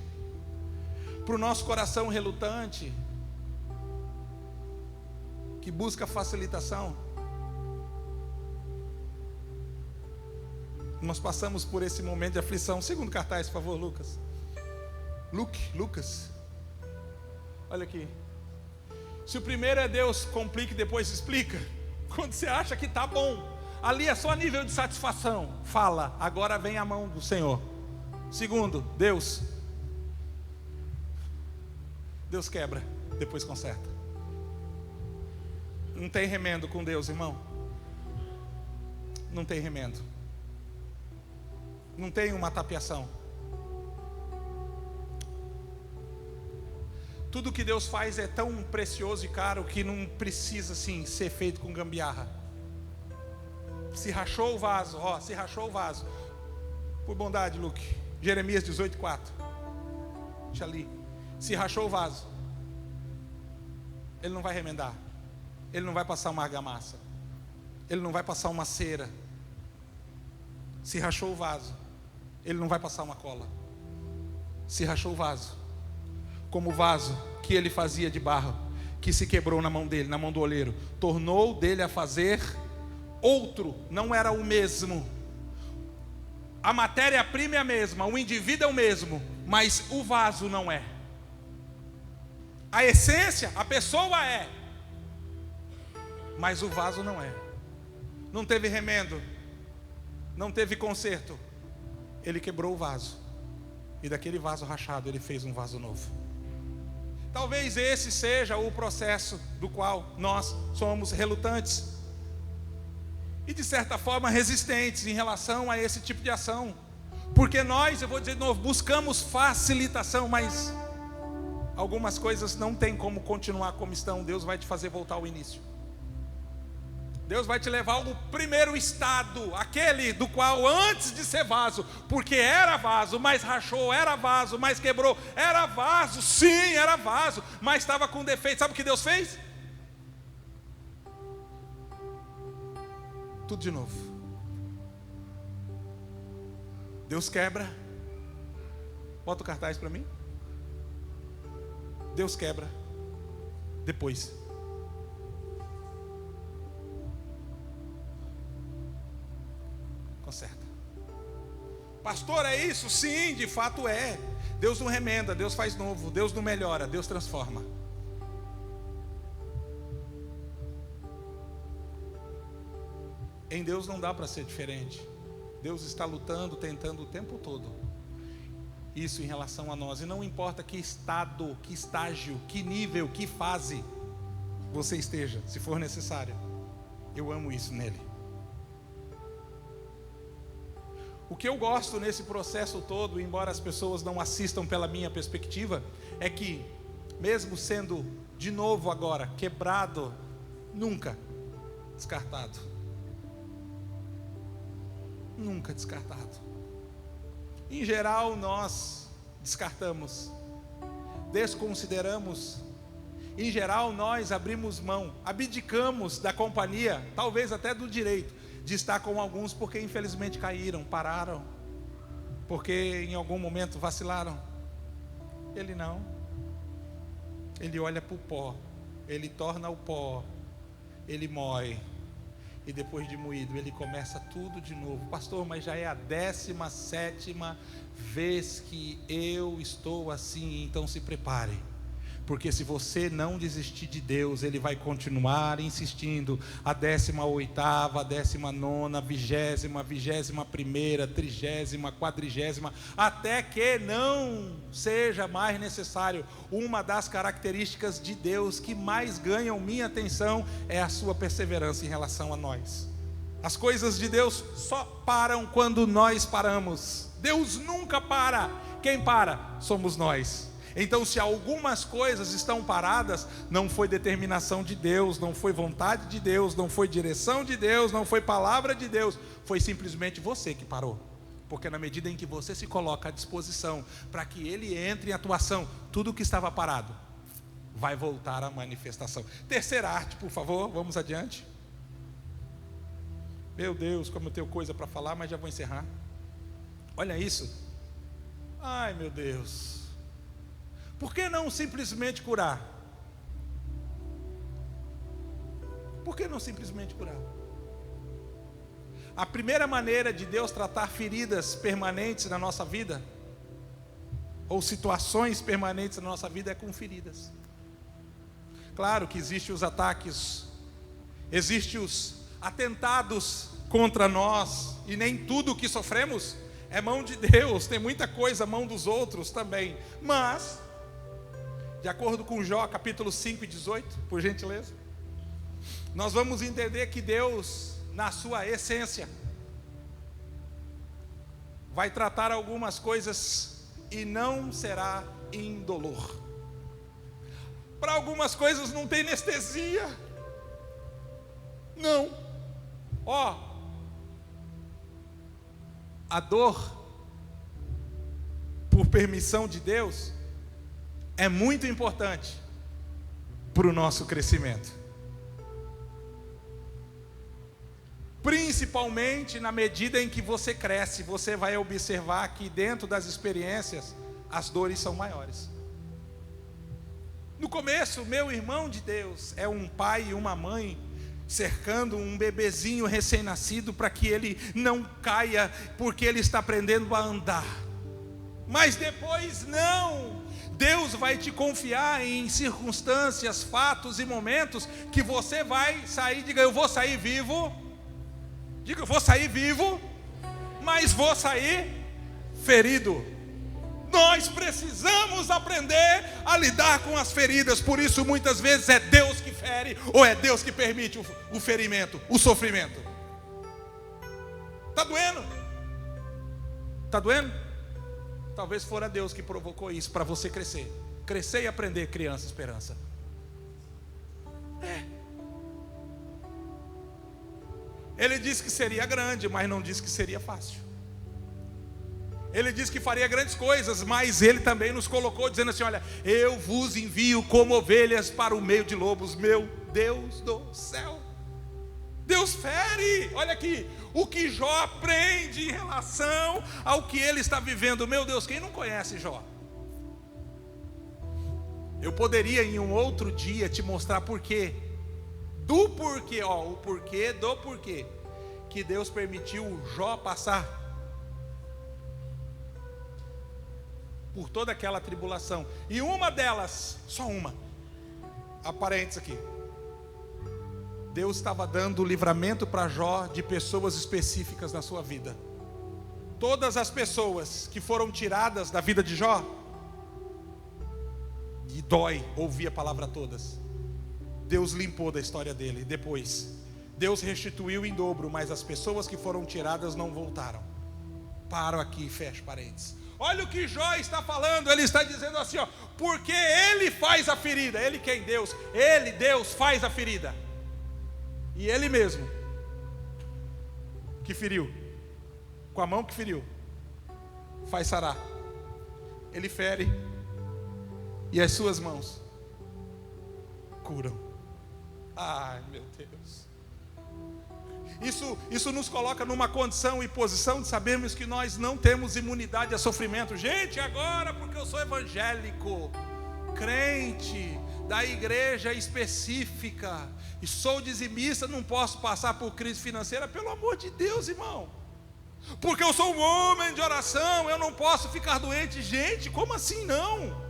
para o nosso coração relutante, que busca facilitação, nós passamos por esse momento de aflição. Segundo cartaz, por favor, Lucas. Lucas. Olha aqui. Se o primeiro é Deus complica e depois explica, quando você acha que está bom, ali é só nível de satisfação. Fala, agora vem a mão do Senhor. Segundo, Deus quebra, depois conserta. Não tem remendo com Deus, irmão. Não tem remendo. Não tem uma tapeação. Tudo que Deus faz é tão precioso e caro que não precisa assim ser feito com gambiarra. Se rachou o vaso, se rachou o vaso. Por bondade, Luke. Jeremias 18:4. Deixa ali. Se rachou o vaso, Ele não vai remendar. Ele não vai passar uma argamassa. Ele não vai passar uma cera. Se rachou o vaso, Ele não vai passar uma cola. Se rachou o vaso, como o vaso que ele fazia de barro, que se quebrou na mão dele, na mão do oleiro, tornou dele a fazer outro. Não era o mesmo. A matéria-prima é a mesma, o indivíduo é o mesmo, mas o vaso não é. A essência, a pessoa é, mas o vaso não é. Não teve remendo, não teve conserto. Ele quebrou o vaso, e daquele vaso rachado ele fez um vaso novo. Talvez esse seja o processo do qual nós somos relutantes e de certa forma resistentes em relação a esse tipo de ação, porque nós, eu vou dizer de novo, buscamos facilitação, mas algumas coisas não tem como continuar como estão. Deus vai te fazer voltar ao início. Deus vai te levar ao primeiro estado, aquele do qual antes de ser vaso, porque era vaso, mas rachou, era vaso, mas quebrou, era vaso, sim, era vaso, mas estava com defeito. Sabe o que Deus fez? Tudo de novo. Deus quebra. Bota o cartaz para mim. Deus quebra. Depois conserta. Pastor, é isso? Sim, de fato é. Deus não remenda, Deus faz novo, Deus não melhora, Deus transforma. Em Deus não dá para ser diferente. Deus está lutando, tentando o tempo todo. Isso em relação a nós. E não importa que estado, que estágio, que nível, que fase você esteja, se for necessário. Eu amo isso nele. O que eu gosto nesse processo todo, embora as pessoas não assistam pela minha perspectiva, é que, mesmo sendo de novo agora quebrado, nunca descartado. Nunca descartado. Em geral, nós descartamos, desconsideramos. Em geral, nós abrimos mão, abdicamos da companhia, talvez até do direito de estar com alguns, porque infelizmente caíram, pararam, porque em algum momento vacilaram. Ele não. Ele olha para o pó, ele torna o pó, ele moe. E depois de moído, ele começa tudo de novo. Pastor, mas já é a 17ª vez que eu estou assim, então se prepare. Porque se você não desistir de Deus, Ele vai continuar insistindo. A 18ª, a 19ª, 20ª, 21ª, 30ª, 40ª, até que não seja mais necessário. Uma das características de Deus que mais ganham minha atenção é a sua perseverança em relação a nós. As coisas de Deus só param quando nós paramos. Deus nunca para. Quem para? Somos nós. Então, se algumas coisas estão paradas, não foi determinação de Deus, não foi vontade de Deus, não foi direção de Deus, não foi palavra de Deus, foi simplesmente você que parou. Porque na medida em que você se coloca à disposição para que Ele entre em atuação, tudo que estava parado vai voltar à manifestação. Terceira arte, por favor, vamos adiante. Meu Deus, como eu tenho coisa para falar, mas já vou encerrar. Olha isso. Ai, meu Deus. Por que não simplesmente curar? Por que não simplesmente curar? A primeira maneira de Deus tratar feridas permanentes na nossa vida, ou situações permanentes na nossa vida, é com feridas. Claro que existem os ataques, existem os atentados contra nós, e nem tudo que sofremos é mão de Deus, tem muita coisa mão dos outros também, mas de acordo com Jó, capítulo 5 e 18, por gentileza, nós vamos entender que Deus, na sua essência, vai tratar algumas coisas e não será indolor. Para algumas coisas não tem anestesia. Não. A dor, por permissão de Deus, é muito importante para o nosso crescimento. Principalmente na medida em que você cresce, você vai observar que dentro das experiências, as dores são maiores. No começo, meu irmão de Deus é um pai e uma mãe cercando um bebezinho recém-nascido para que ele não caia, porque ele está aprendendo a andar. Mas depois não. Deus vai te confiar em circunstâncias, fatos e momentos que você vai sair. Diga, eu vou sair vivo. Diga, eu vou sair vivo, mas vou sair ferido. Nós precisamos aprender a lidar com as feridas. Por isso muitas vezes é Deus que fere, ou é Deus que permite o ferimento, o sofrimento. Está doendo? Está doendo? Talvez fora Deus que provocou isso para você crescer. Crescer e aprender, criança, esperança. Ele disse que seria grande, mas não disse que seria fácil. Ele disse que faria grandes coisas, mas Ele também nos colocou dizendo assim, olha, eu vos envio como ovelhas para o meio de lobos. Meu Deus do céu. Deus fere, olha aqui, o que Jó aprende em relação ao que ele está vivendo. Meu Deus, quem não conhece Jó? Eu poderia em um outro dia te mostrar porquê, do porquê, o porquê do porquê, que Deus permitiu Jó passar por toda aquela tribulação. E uma delas, só uma, aparentes aqui, Deus estava dando livramento para Jó de pessoas específicas na sua vida. Todas as pessoas que foram tiradas da vida de Jó, e dói ouvir a palavra todas, Deus limpou da história dele. Depois Deus restituiu em dobro, mas as pessoas que foram tiradas não voltaram. Paro aqui e fecho parênteses. Olha o que Jó está falando. Ele está dizendo assim, ó, porque ele faz a ferida. Ele quem? Deus. Ele, Deus, faz a ferida. E ele mesmo que feriu, com a mão que feriu, faz sarar. Ele fere e as suas mãos curam. Ai, meu Deus. Isso nos coloca numa condição e posição de sabermos que nós não temos imunidade a sofrimento. Gente, agora porque eu sou evangélico, crente da igreja específica e sou dizimista, não posso passar por crise financeira. Pelo amor de Deus, irmão. Porque eu sou um homem de oração, eu não posso ficar doente. Gente, como assim não?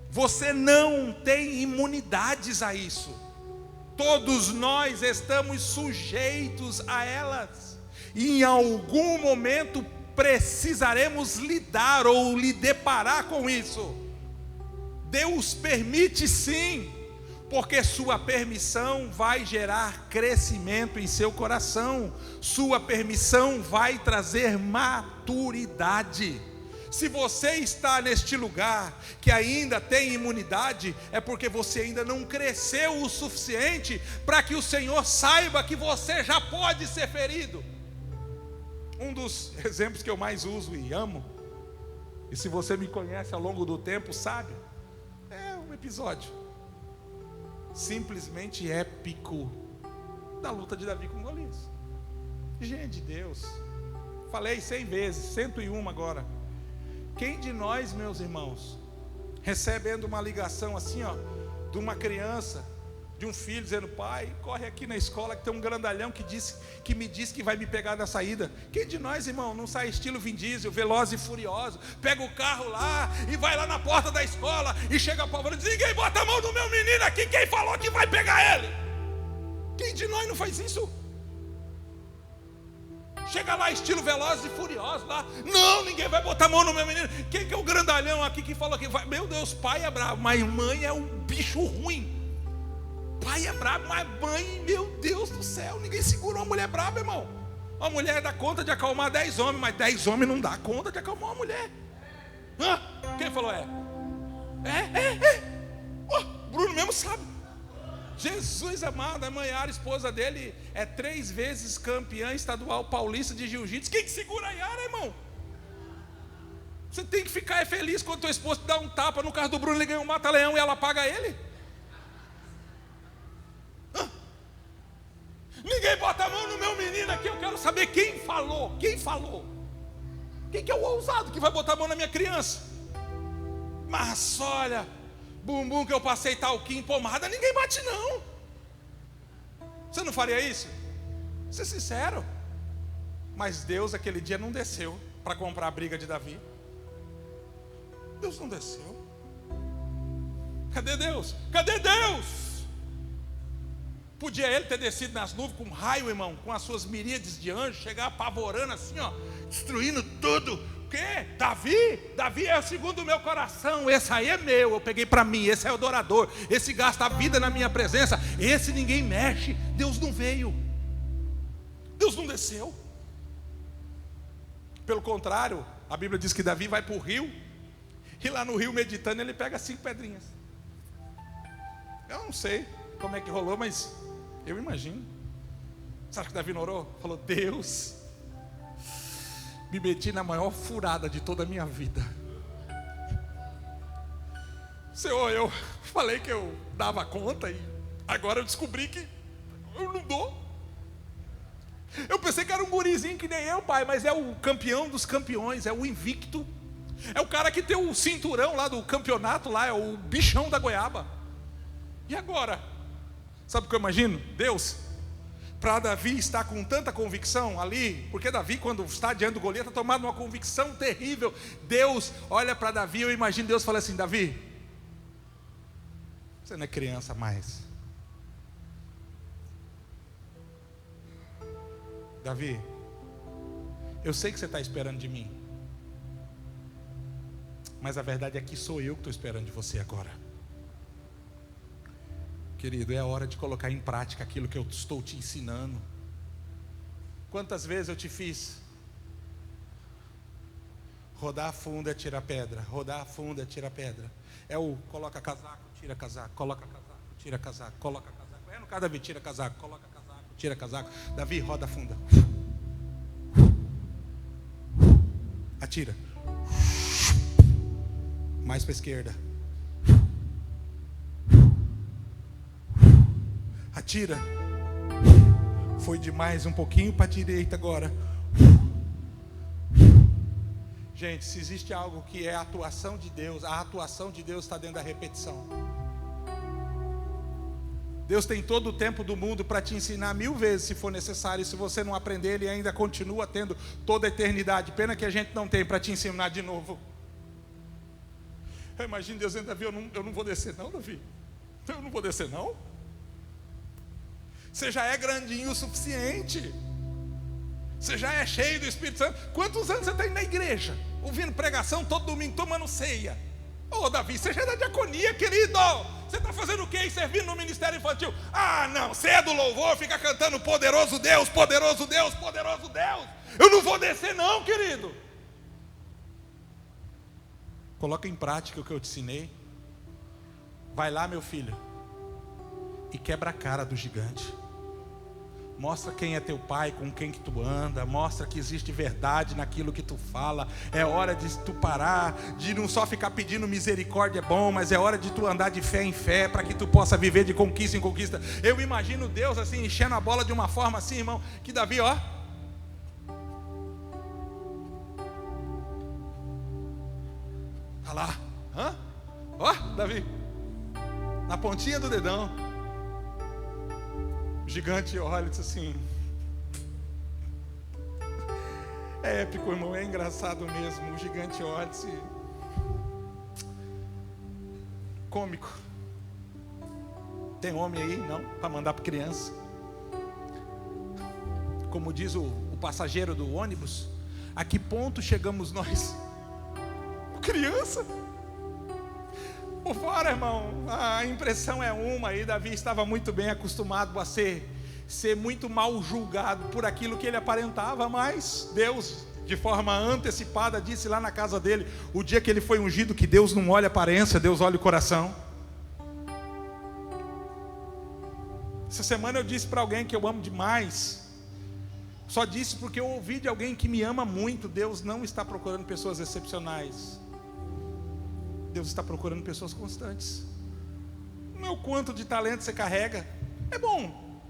Você não tem imunidades a isso. Todos nós estamos sujeitos a elas, e em algum momento precisaremos lidar ou lhe deparar com isso. Deus permite sim, porque sua permissão vai gerar crescimento em seu coração, sua permissão vai trazer maturidade. Se você está neste lugar que ainda tem imunidade, é porque você ainda não cresceu o suficiente para que o Senhor saiba que você já pode ser ferido. Um dos exemplos que eu mais uso e amo, e se você me conhece ao longo do tempo sabe, é um episódio simplesmente épico da luta de Davi com Golias. Gente de Deus, falei 100 vezes, 101 agora. Quem de nós, meus irmãos, recebendo uma ligação assim, ó, de uma criança, de um filho, dizendo: pai, corre aqui na escola que tem um grandalhão que me disse que vai me pegar na saída. Quem de nós, irmão, não sai estilo Vin Diesel, veloz e furioso, pega o carro lá e vai lá na porta da escola e chega apavorado e diz: ninguém bota a mão no meu menino aqui, quem falou que vai pegar ele? Quem de nós não faz isso? Chega lá estilo Velozes e Furiosos lá: não, ninguém vai botar a mão no meu menino. Quem que é o grandalhão aqui que falou que vai? Meu Deus, pai é bravo, mas mãe é um bicho ruim. Pai é bravo, mas mãe, meu Deus do céu, ninguém segura uma mulher brava, irmão. Uma mulher dá conta de acalmar 10 homens, mas 10 homens não dá conta de acalmar uma mulher. Hã? Quem falou é? Bruno mesmo sabe. Jesus amado, a Maiara, esposa dele, é 3 vezes campeã estadual paulista de jiu-jitsu. Quem que segura a Yara, irmão? Você tem que ficar feliz quando tua esposa te dá um tapa. No caso do Bruno, ele ganhou um mata-leão e ela paga ele. Ninguém bota a mão no meu menino aqui. Eu quero saber quem falou. Quem falou? Quem que é o ousado que vai botar a mão na minha criança? Mas olha, bumbum que eu passei talquinho, pomada, ninguém bate não. Você não faria isso? Ser sincero. Mas Deus aquele dia não desceu para comprar a briga de Davi. Deus não desceu. Cadê Deus? Cadê Deus? Podia ele ter descido nas nuvens com um raio, irmão, com as suas miríades de anjos, chegar apavorando assim, ó, destruindo tudo. O quê? Davi é o segundo o meu coração. Esse aí é meu, eu peguei para mim. Esse é o adorador, esse gasta a vida na minha presença. Esse ninguém mexe. Deus não veio, Deus não desceu. Pelo contrário, a Bíblia diz que Davi vai para o rio, e lá no rio, meditando, ele pega 5 pedrinhas. Eu não sei como é que rolou, mas eu imagino. Sabe que Davi não orou? Falou: Deus, me meti na maior furada de toda a minha vida. Senhor, eu falei que eu dava conta e agora eu descobri que eu não dou. Eu pensei que era um gurizinho que nem eu, pai, mas é o campeão dos campeões, é o invicto. É o cara que tem o cinturão lá do campeonato lá, é o bichão da goiaba. E agora? Sabe o que eu imagino? Deus, para Davi estar com tanta convicção ali, porque Davi, quando está diante do Golias, está tomado uma convicção terrível. Deus olha para Davi, eu imagino Deus falando assim: Davi, você não é criança mais. Davi, eu sei que você está esperando de mim, mas a verdade é que sou eu que estou esperando de você agora. Querido, é a hora de colocar em prática aquilo que eu estou te ensinando. Quantas vezes eu te fiz rodar a funda e tirar pedra, rodar a funda e tirar pedra. É o coloca casaco, tira casaco, coloca casaco, tira casaco, coloca casaco. É no caso, Davi, tira casaco, coloca casaco, tira casaco. Davi, roda a funda, atira, mais para a esquerda, atira, foi demais, um pouquinho para a direita agora. Gente, se existe algo que é a atuação de Deus, a atuação de Deus está dentro da repetição. Deus tem todo o tempo do mundo para te ensinar 1000 vezes se for necessário. E se você não aprender, Ele ainda continua tendo toda a eternidade. Pena que a gente não tem para te ensinar de novo. Eu imagino Deus dizendo: Davi, eu não vou descer não, Davi. Eu não vou descer não. Você já é grandinho o suficiente. Você já é cheio do Espírito Santo. Quantos anos você está indo na igreja? Ouvindo pregação todo domingo, tomando ceia. Ô Davi, você já é da diaconia, querido. Você está fazendo o quê? Servindo no ministério infantil? Ah não, você é do louvor, fica cantando poderoso Deus, poderoso Deus, poderoso Deus. Eu não vou descer não, querido. Coloca em prática o que eu te ensinei. Vai lá, meu filho, e quebra a cara do gigante. Mostra quem é teu pai, com quem que tu anda. Mostra que existe verdade naquilo que tu fala. É hora de tu parar, de não só ficar pedindo misericórdia, é bom, mas é hora de tu andar de fé em fé, para que tu possa viver de conquista em conquista. Eu imagino Deus assim, enchendo a bola de uma forma assim, irmão, que Davi, ó, tá lá, ó, Davi, na pontinha do dedão. O gigante olha e diz assim: é épico, irmão, é engraçado mesmo. O gigante olha e diz: cômico. Tem homem aí, não? Para mandar para criança. Como diz o passageiro do ônibus, a que ponto chegamos nós? Criança? Por fora, irmão, a impressão é uma. Aí Davi estava muito bem acostumado a ser muito mal julgado por aquilo que ele aparentava. Mas Deus, de forma antecipada, disse lá na casa dele, o dia que ele foi ungido, que Deus não olha a aparência, Deus olha o coração. Essa semana eu disse para alguém que eu amo demais. Só disse porque eu ouvi de alguém que me ama muito. Deus não está procurando pessoas excepcionais. Deus está procurando pessoas constantes. Não é o quanto de talento você carrega, é bom,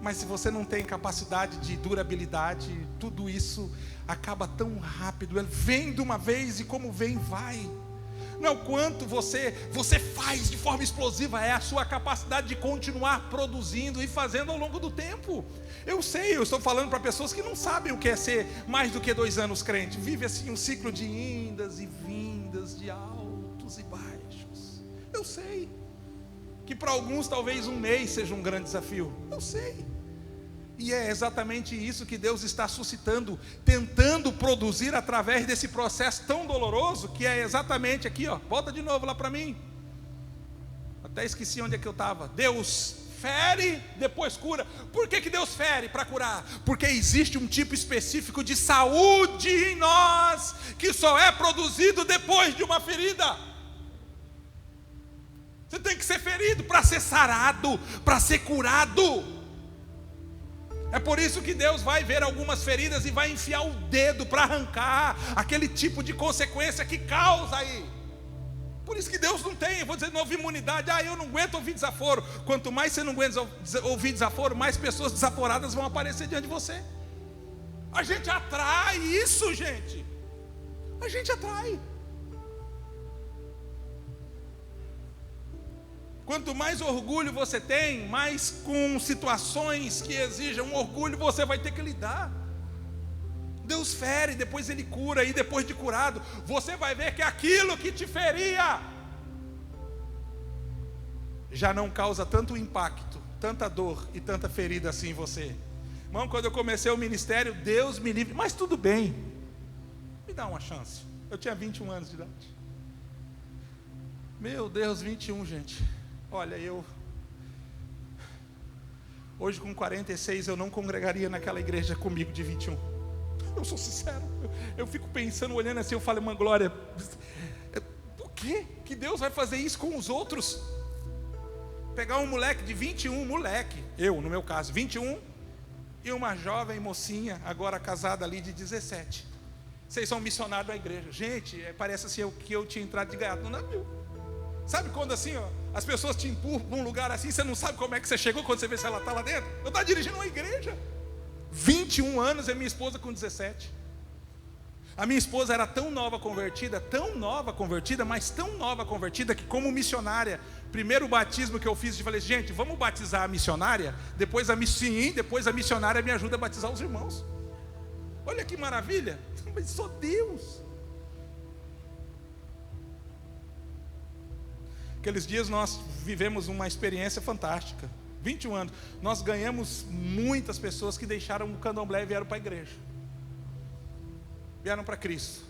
mas se você não tem capacidade de durabilidade, tudo isso acaba tão rápido. Ele vem de uma vez e como vem, vai. Não é o quanto você faz de forma explosiva, é a sua capacidade de continuar produzindo e fazendo ao longo do tempo. Eu sei, eu estou falando para pessoas que não sabem o que é ser mais do que 2 anos crente. Vive assim um ciclo de indas e vindas, de altos e baixos. Eu sei que para alguns talvez 1 mês seja um grande desafio. Eu sei. E é exatamente isso que Deus está suscitando, tentando produzir através desse processo tão doloroso, que é exatamente aqui, ó. Volta de novo lá para mim. Até esqueci onde é que eu estava. Deus fere, depois cura. Por que Deus fere? Para curar. Porque existe um tipo específico de saúde em nós, que só é produzido depois de uma ferida. Você tem que ser ferido para ser sarado, para ser curado. É por isso que Deus vai ver algumas feridas e vai enfiar o dedo para arrancar aquele tipo de consequência que causa aí. Por isso que Deus não tem, eu vou dizer, não, imunidade. Eu não aguento ouvir desaforo. Quanto mais você não aguenta ouvir desaforo, mais pessoas desaforadas vão aparecer diante de você. A gente atrai isso, gente. A gente atrai. Quanto mais orgulho você tem, mais com situações que exijam orgulho você vai ter que lidar. Deus fere, depois Ele cura, e depois de curado, você vai ver que aquilo que te feria já não causa tanto impacto, tanta dor e tanta ferida assim em você. Irmão, quando eu comecei o ministério, Deus me livre, mas tudo bem, me dá uma chance. Eu tinha 21 anos de idade. Meu Deus, 21, gente. Olha, hoje com 46 eu não congregaria naquela igreja comigo de 21. Eu sou sincero, eu fico pensando, olhando assim, eu falo, irmã Glória, por que Deus vai fazer isso com os outros? Pegar um moleque de 21, eu no meu caso, 21, e uma jovem mocinha, agora casada ali de 17. Vocês são missionários da igreja. Gente, parece assim que eu tinha entrado de gaiato no navio. Sabe quando assim, ó, as pessoas te empurram para um lugar assim, você não sabe como é que você chegou, quando você vê se ela está lá dentro? Eu estava dirigindo uma igreja, 21 anos, e minha esposa com 17. A minha esposa era tão nova convertida, mas tão nova convertida, que como missionária, primeiro batismo que eu fiz, eu falei, gente, vamos batizar a missionária? Depois a missionária me ajuda a batizar os irmãos. Olha que maravilha, mas só Deus. Aqueles dias nós vivemos uma experiência fantástica. 21 anos, nós ganhamos muitas pessoas que deixaram o candomblé e vieram para a igreja. Vieram para Cristo.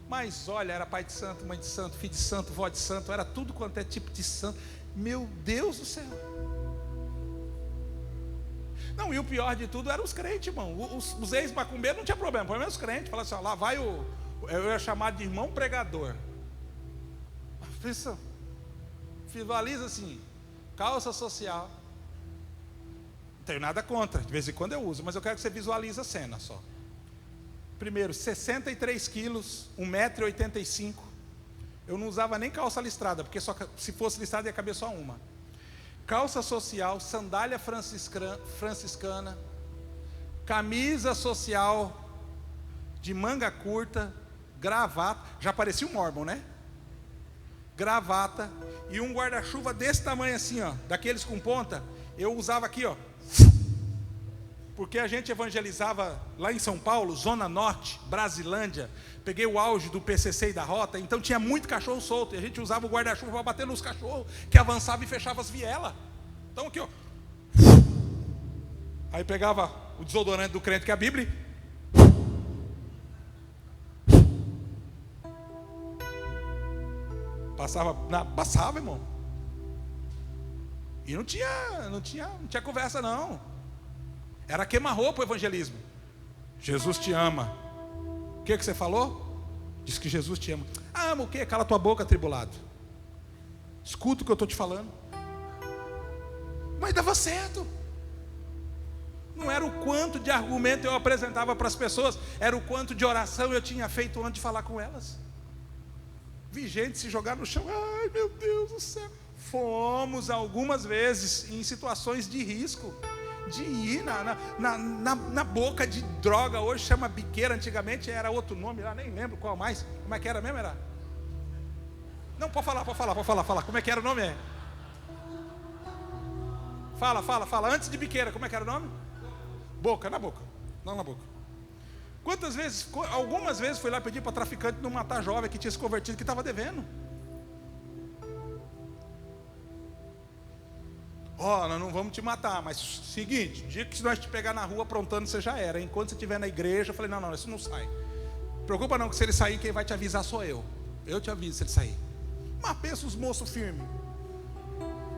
Mas olha, era pai de santo, mãe de santo, filho de santo, vó de santo, era tudo quanto é tipo de santo. Meu Deus do céu. Não, e o pior de tudo eram os crentes, irmão. Os ex-macumbeiros não tinha problema, põe os crentes. Fala assim, ó, lá vai eu ia chamar de irmão pregador. Visualiza assim, calça social. Não tenho nada contra, de vez em quando eu uso, mas eu quero que você visualize a cena só. Primeiro, 63 quilos, 1,85 m. Eu não usava nem calça listrada, porque só, se fosse listrada ia caber só uma. Calça social, sandália franciscana, camisa social de manga curta, gravata, já parecia um Mormon, né? Gravata e um guarda-chuva desse tamanho assim, ó, daqueles com ponta. Eu usava aqui, ó, porque a gente evangelizava lá em São Paulo, Zona Norte, Brasilândia. Peguei o auge do PCC e da Rota, então tinha muito cachorro solto, e a gente usava o guarda-chuva para bater nos cachorros, que avançava e fechava as vielas. Então aqui, ó. Aí pegava o desodorante do crente, que é a Bíblia. Passava, irmão. E não tinha conversa não. Era queima-roupa o evangelismo. Jesus te ama. O que você falou? Diz que Jesus te ama. Ah, ama o quê? Cala tua boca, atribulado. Escuta o que eu estou te falando. Mas dava certo. Não era o quanto de argumento eu apresentava para as pessoas, era o quanto de oração eu tinha feito antes de falar com elas. Vi gente se jogar no chão. Ai, meu Deus do céu. Fomos algumas vezes em situações de risco, de ir na boca de droga. Hoje chama biqueira, antigamente era outro nome lá, nem lembro qual mais. Como é que era mesmo? Era? Não, pode falar. Como é que era o nome? Fala. Antes de biqueira, como é que era o nome? Boca, na boca. Não na boca. Quantas vezes, algumas vezes fui lá pedir para traficante não matar jovem que tinha se convertido, que estava devendo. Nós não vamos te matar, mas seguinte, o dia que nós te pegar na rua aprontando, você já era. Enquanto você estiver na igreja, eu falei, não, isso não sai. Preocupa não, que se ele sair, quem vai te avisar sou eu. Eu te aviso se ele sair. Mas pensa os moços firmes.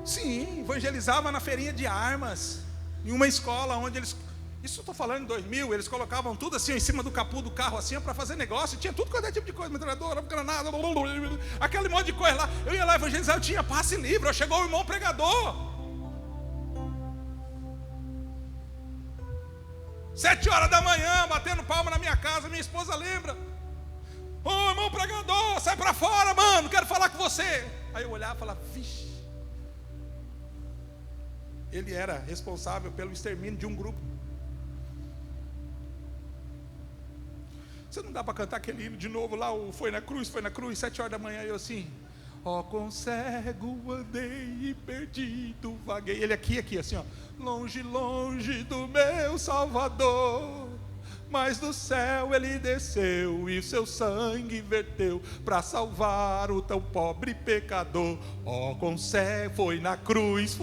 Sim, evangelizava na feirinha de armas, em uma escola onde eles... Isso eu estou falando em 2000, eles colocavam tudo assim, em cima do capô do carro, assim, para fazer negócio. Tinha tudo quanto é tipo de coisa, metralhadora, granada, aquele monte de coisa lá. Eu ia lá evangelizar, eu tinha passe livre. Chegou o irmão pregador. 7 horas da manhã, batendo palma na minha casa, minha esposa lembra. Ô, irmão pregador, sai para fora, mano, quero falar com você. Aí eu olhava e falava, vixe. Ele era responsável pelo extermínio de um grupo. Você não dá para cantar aquele hino de novo lá, o foi na cruz, 7 horas da manhã, eu assim, Ó, com cego andei e perdido vaguei. Ele aqui assim, ó. Longe, longe do meu Salvador, mas do céu ele desceu e seu sangue verteu para salvar o tão pobre pecador. Ó, com cego, foi na cruz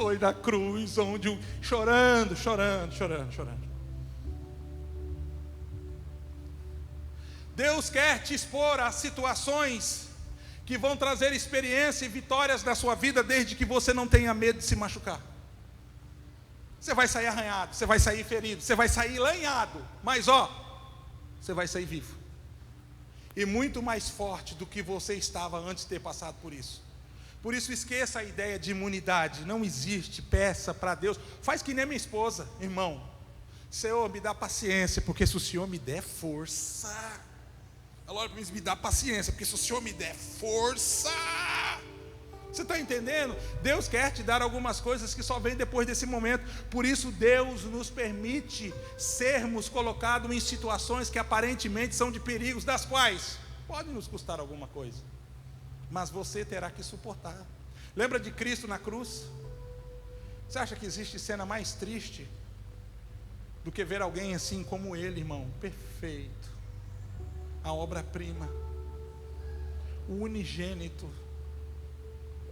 onde chorando. Deus quer te expor a situações que vão trazer experiência e vitórias na sua vida, desde que você não tenha medo de se machucar. Você vai sair arranhado, você vai sair ferido, você vai sair lanhado, mas você vai sair vivo, e muito mais forte do que você estava antes de ter passado por isso. Por isso esqueça a ideia de imunidade, não existe. Peça para Deus, faz que nem minha esposa, irmão. Senhor, me dá paciência, porque se o Senhor me der força, ela olha para mim, me dá paciência, porque se o Senhor me der força, você está entendendo? Deus quer te dar algumas coisas que só vêm depois desse momento. Por isso Deus nos permite sermos colocados em situações que aparentemente são de perigos, das quais podem nos custar alguma coisa, mas você terá que suportar. Lembra de Cristo na cruz? Você acha que existe cena mais triste do que ver alguém assim como ele, irmão? Perfeito, a obra-prima, o unigênito.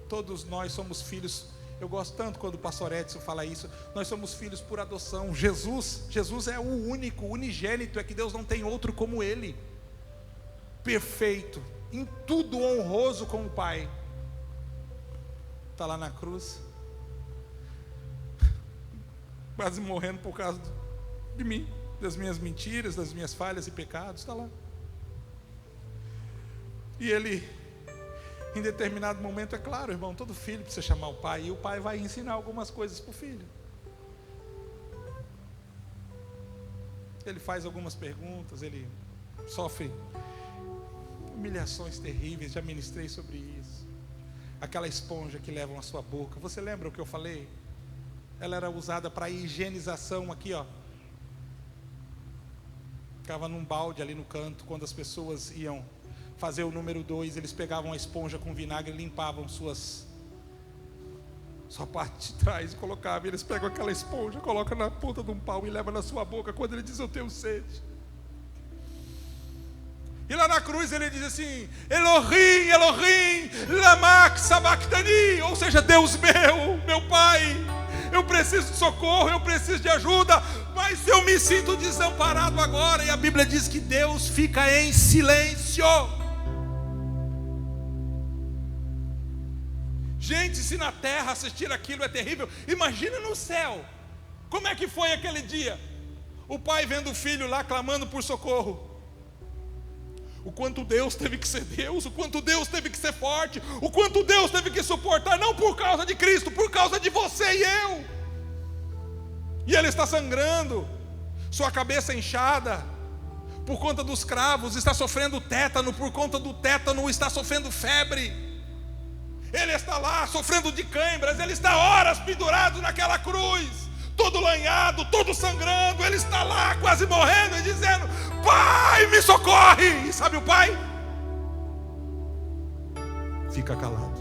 Todos nós somos filhos. Eu gosto tanto quando o pastor Edson fala isso. Nós somos filhos por adoção. Jesus é o único, o unigênito. É que Deus não tem outro como ele. Perfeito, em tudo honroso com o Pai. Está lá na cruz, quase morrendo por causa de mim, das minhas mentiras, das minhas falhas e pecados. Está lá. E ele, em determinado momento, é claro, irmão, todo filho precisa chamar o pai, e o pai vai ensinar algumas coisas para o filho. Ele faz algumas perguntas, ele sofre humilhações terríveis. Já ministrei sobre isso. Aquela esponja que levam à sua boca, você lembra o que eu falei? Ela era usada para higienização aqui, ó. Ficava num balde ali no canto. Quando as pessoas iam fazer o número 2, eles pegavam a esponja com vinagre e limpavam sua parte de trás e colocavam. Eles pegam aquela esponja, colocam na ponta de um pau e levam na sua boca quando ele diz: eu tenho sede. E lá na cruz ele diz assim: Elohim, Elohim, lama sabachthani, ou seja, Deus meu Pai, eu preciso de socorro, eu preciso de ajuda, mas eu me sinto desamparado agora. E a Bíblia diz que Deus fica em silêncio. Gente, se na terra assistir aquilo é terrível, imagina no céu. Como é que foi aquele dia? O pai vendo o filho lá clamando por socorro. O quanto Deus teve que ser Deus, o quanto Deus teve que ser forte, o quanto Deus teve que suportar, não por causa de Cristo, por causa de você e eu. E ele está sangrando, sua cabeça inchada por conta dos cravos, está sofrendo tétano, por conta do tétano está sofrendo febre. Ele está lá sofrendo de câimbras, ele está horas pendurado naquela cruz, todo lanhado, todo sangrando. Ele está lá quase morrendo e dizendo: Pai, me socorre. E sabe o pai? Fica calado.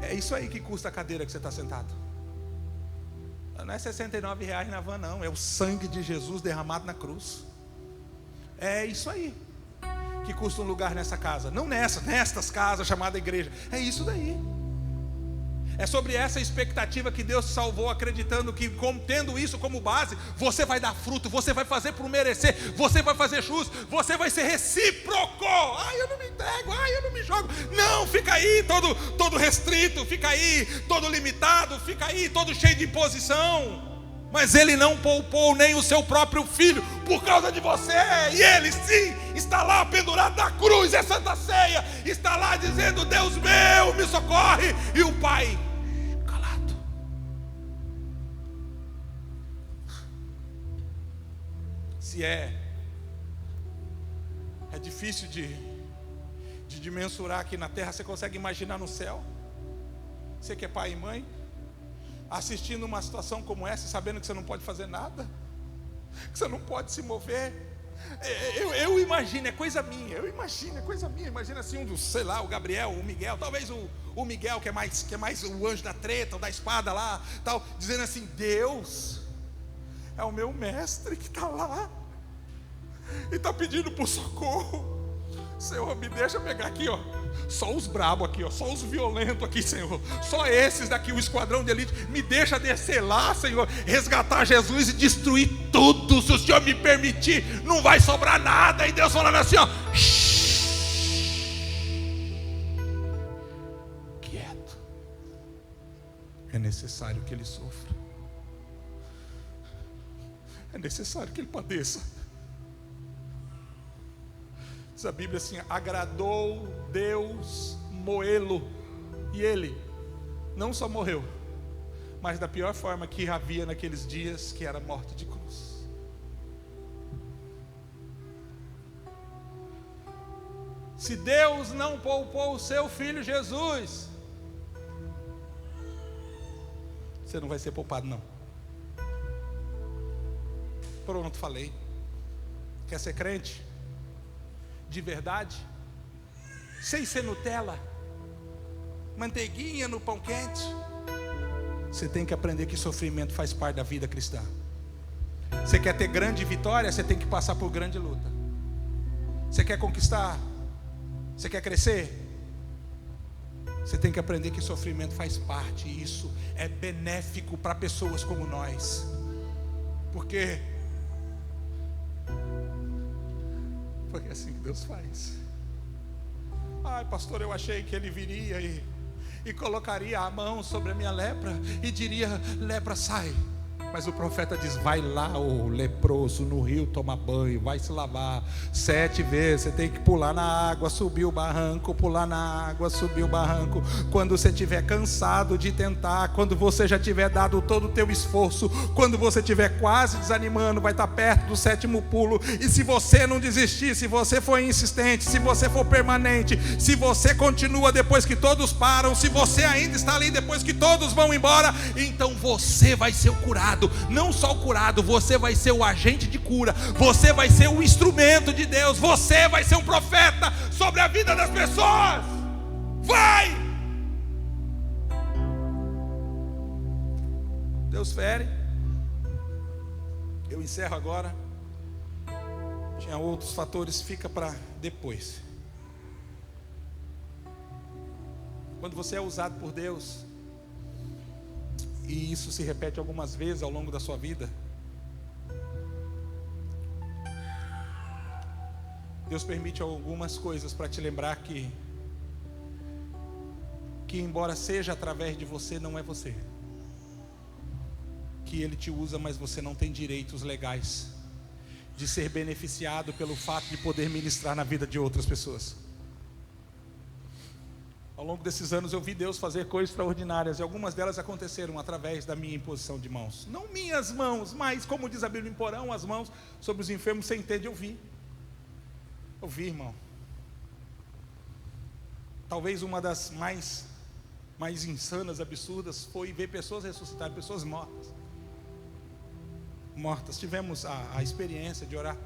É isso aí que custa a cadeira que você está sentado. Não é R$69 na van, não. É o sangue de Jesus derramado na cruz. É isso aí que custa um lugar nessa casa. Não nestas casas chamada igreja. É isso daí. É sobre essa expectativa que Deus te salvou, acreditando que, tendo isso como base, você vai dar fruto, você vai fazer por merecer, você vai fazer jus, você vai ser recíproco. Eu não me entrego, eu não me jogo. Não, fica aí todo restrito, fica aí todo limitado, fica aí todo cheio de imposição. Mas ele não poupou nem o seu próprio filho por causa de você. E ele sim está lá pendurado na cruz, é Santa Ceia, está lá dizendo: Deus meu, me socorre. E o pai calado. Se é difícil de mensurar aqui na terra, você consegue imaginar no céu? Você que é pai e mãe, assistindo uma situação como essa, sabendo que você não pode fazer nada, que você não pode se mover, Eu imagino, é coisa minha, imagina assim, sei lá, o Gabriel, o Miguel, talvez o Miguel que é mais o anjo da treta, ou da espada lá, tal, dizendo assim: Deus é o meu mestre que está lá, e está pedindo por socorro. Senhor, me deixa pegar aqui, ó, só os brabos aqui, ó, só os violentos aqui, Senhor, só esses daqui, o esquadrão de elite. Me deixa descer lá, Senhor, resgatar Jesus e destruir tudo. Se o Senhor me permitir, não vai sobrar nada. E Deus falando assim, ó, quieto. É necessário que ele sofra, é necessário que ele padeça. Diz a Bíblia assim: agradou Deus moê-lo, e ele não só morreu, mas da pior forma que havia naqueles dias, que era a morte de cruz. Se Deus não poupou o seu filho Jesus, você não vai ser poupado, não. Pronto, falei. Quer ser crente de verdade, sem ser Nutella, manteiguinha no pão quente? Você tem que aprender que sofrimento faz parte da vida cristã. Você quer ter grande vitória, você tem que passar por grande luta. Você quer conquistar, você quer crescer, você tem que aprender que sofrimento faz parte. E isso é benéfico para pessoas como nós. Porque é assim que Deus faz. Ai, pastor, eu achei que ele viria e colocaria a mão sobre a minha lepra e diria: lepra, sai. Mas o profeta diz: vai lá, ô leproso, no rio tomar banho, vai se lavar 7 vezes. Você tem que pular na água, subir o barranco, pular na água, subir o barranco. Quando você estiver cansado de tentar, quando você já tiver dado todo o teu esforço, quando você estiver quase desanimando, vai estar perto do 7º pulo. E se você não desistir, se você for insistente, se você for permanente, se você continua depois que todos param, se você ainda está ali depois que todos vão embora, então você vai ser o curado. Não só o curado, você vai ser o agente de cura, você vai ser o instrumento de Deus, você vai ser um profeta sobre a vida das pessoas. Vai! Deus fere. Eu encerro agora. Tinha outros fatores, fica para depois. Quando você é usado por Deus, e isso se repete algumas vezes ao longo da sua vida, Deus permite algumas coisas para te lembrar que embora seja através de você, não é você. Que Ele te usa, mas você não tem direitos legais de ser beneficiado pelo fato de poder ministrar na vida de outras pessoas. Ao longo desses anos eu vi Deus fazer coisas extraordinárias, e algumas delas aconteceram através da minha imposição de mãos. Não minhas mãos, mas como diz a Bíblia, imporão as mãos sobre os enfermos. Você entende? Eu vi, irmão. Talvez uma das mais insanas, absurdas, foi ver pessoas ressuscitarem, pessoas mortas. Tivemos a experiência de orar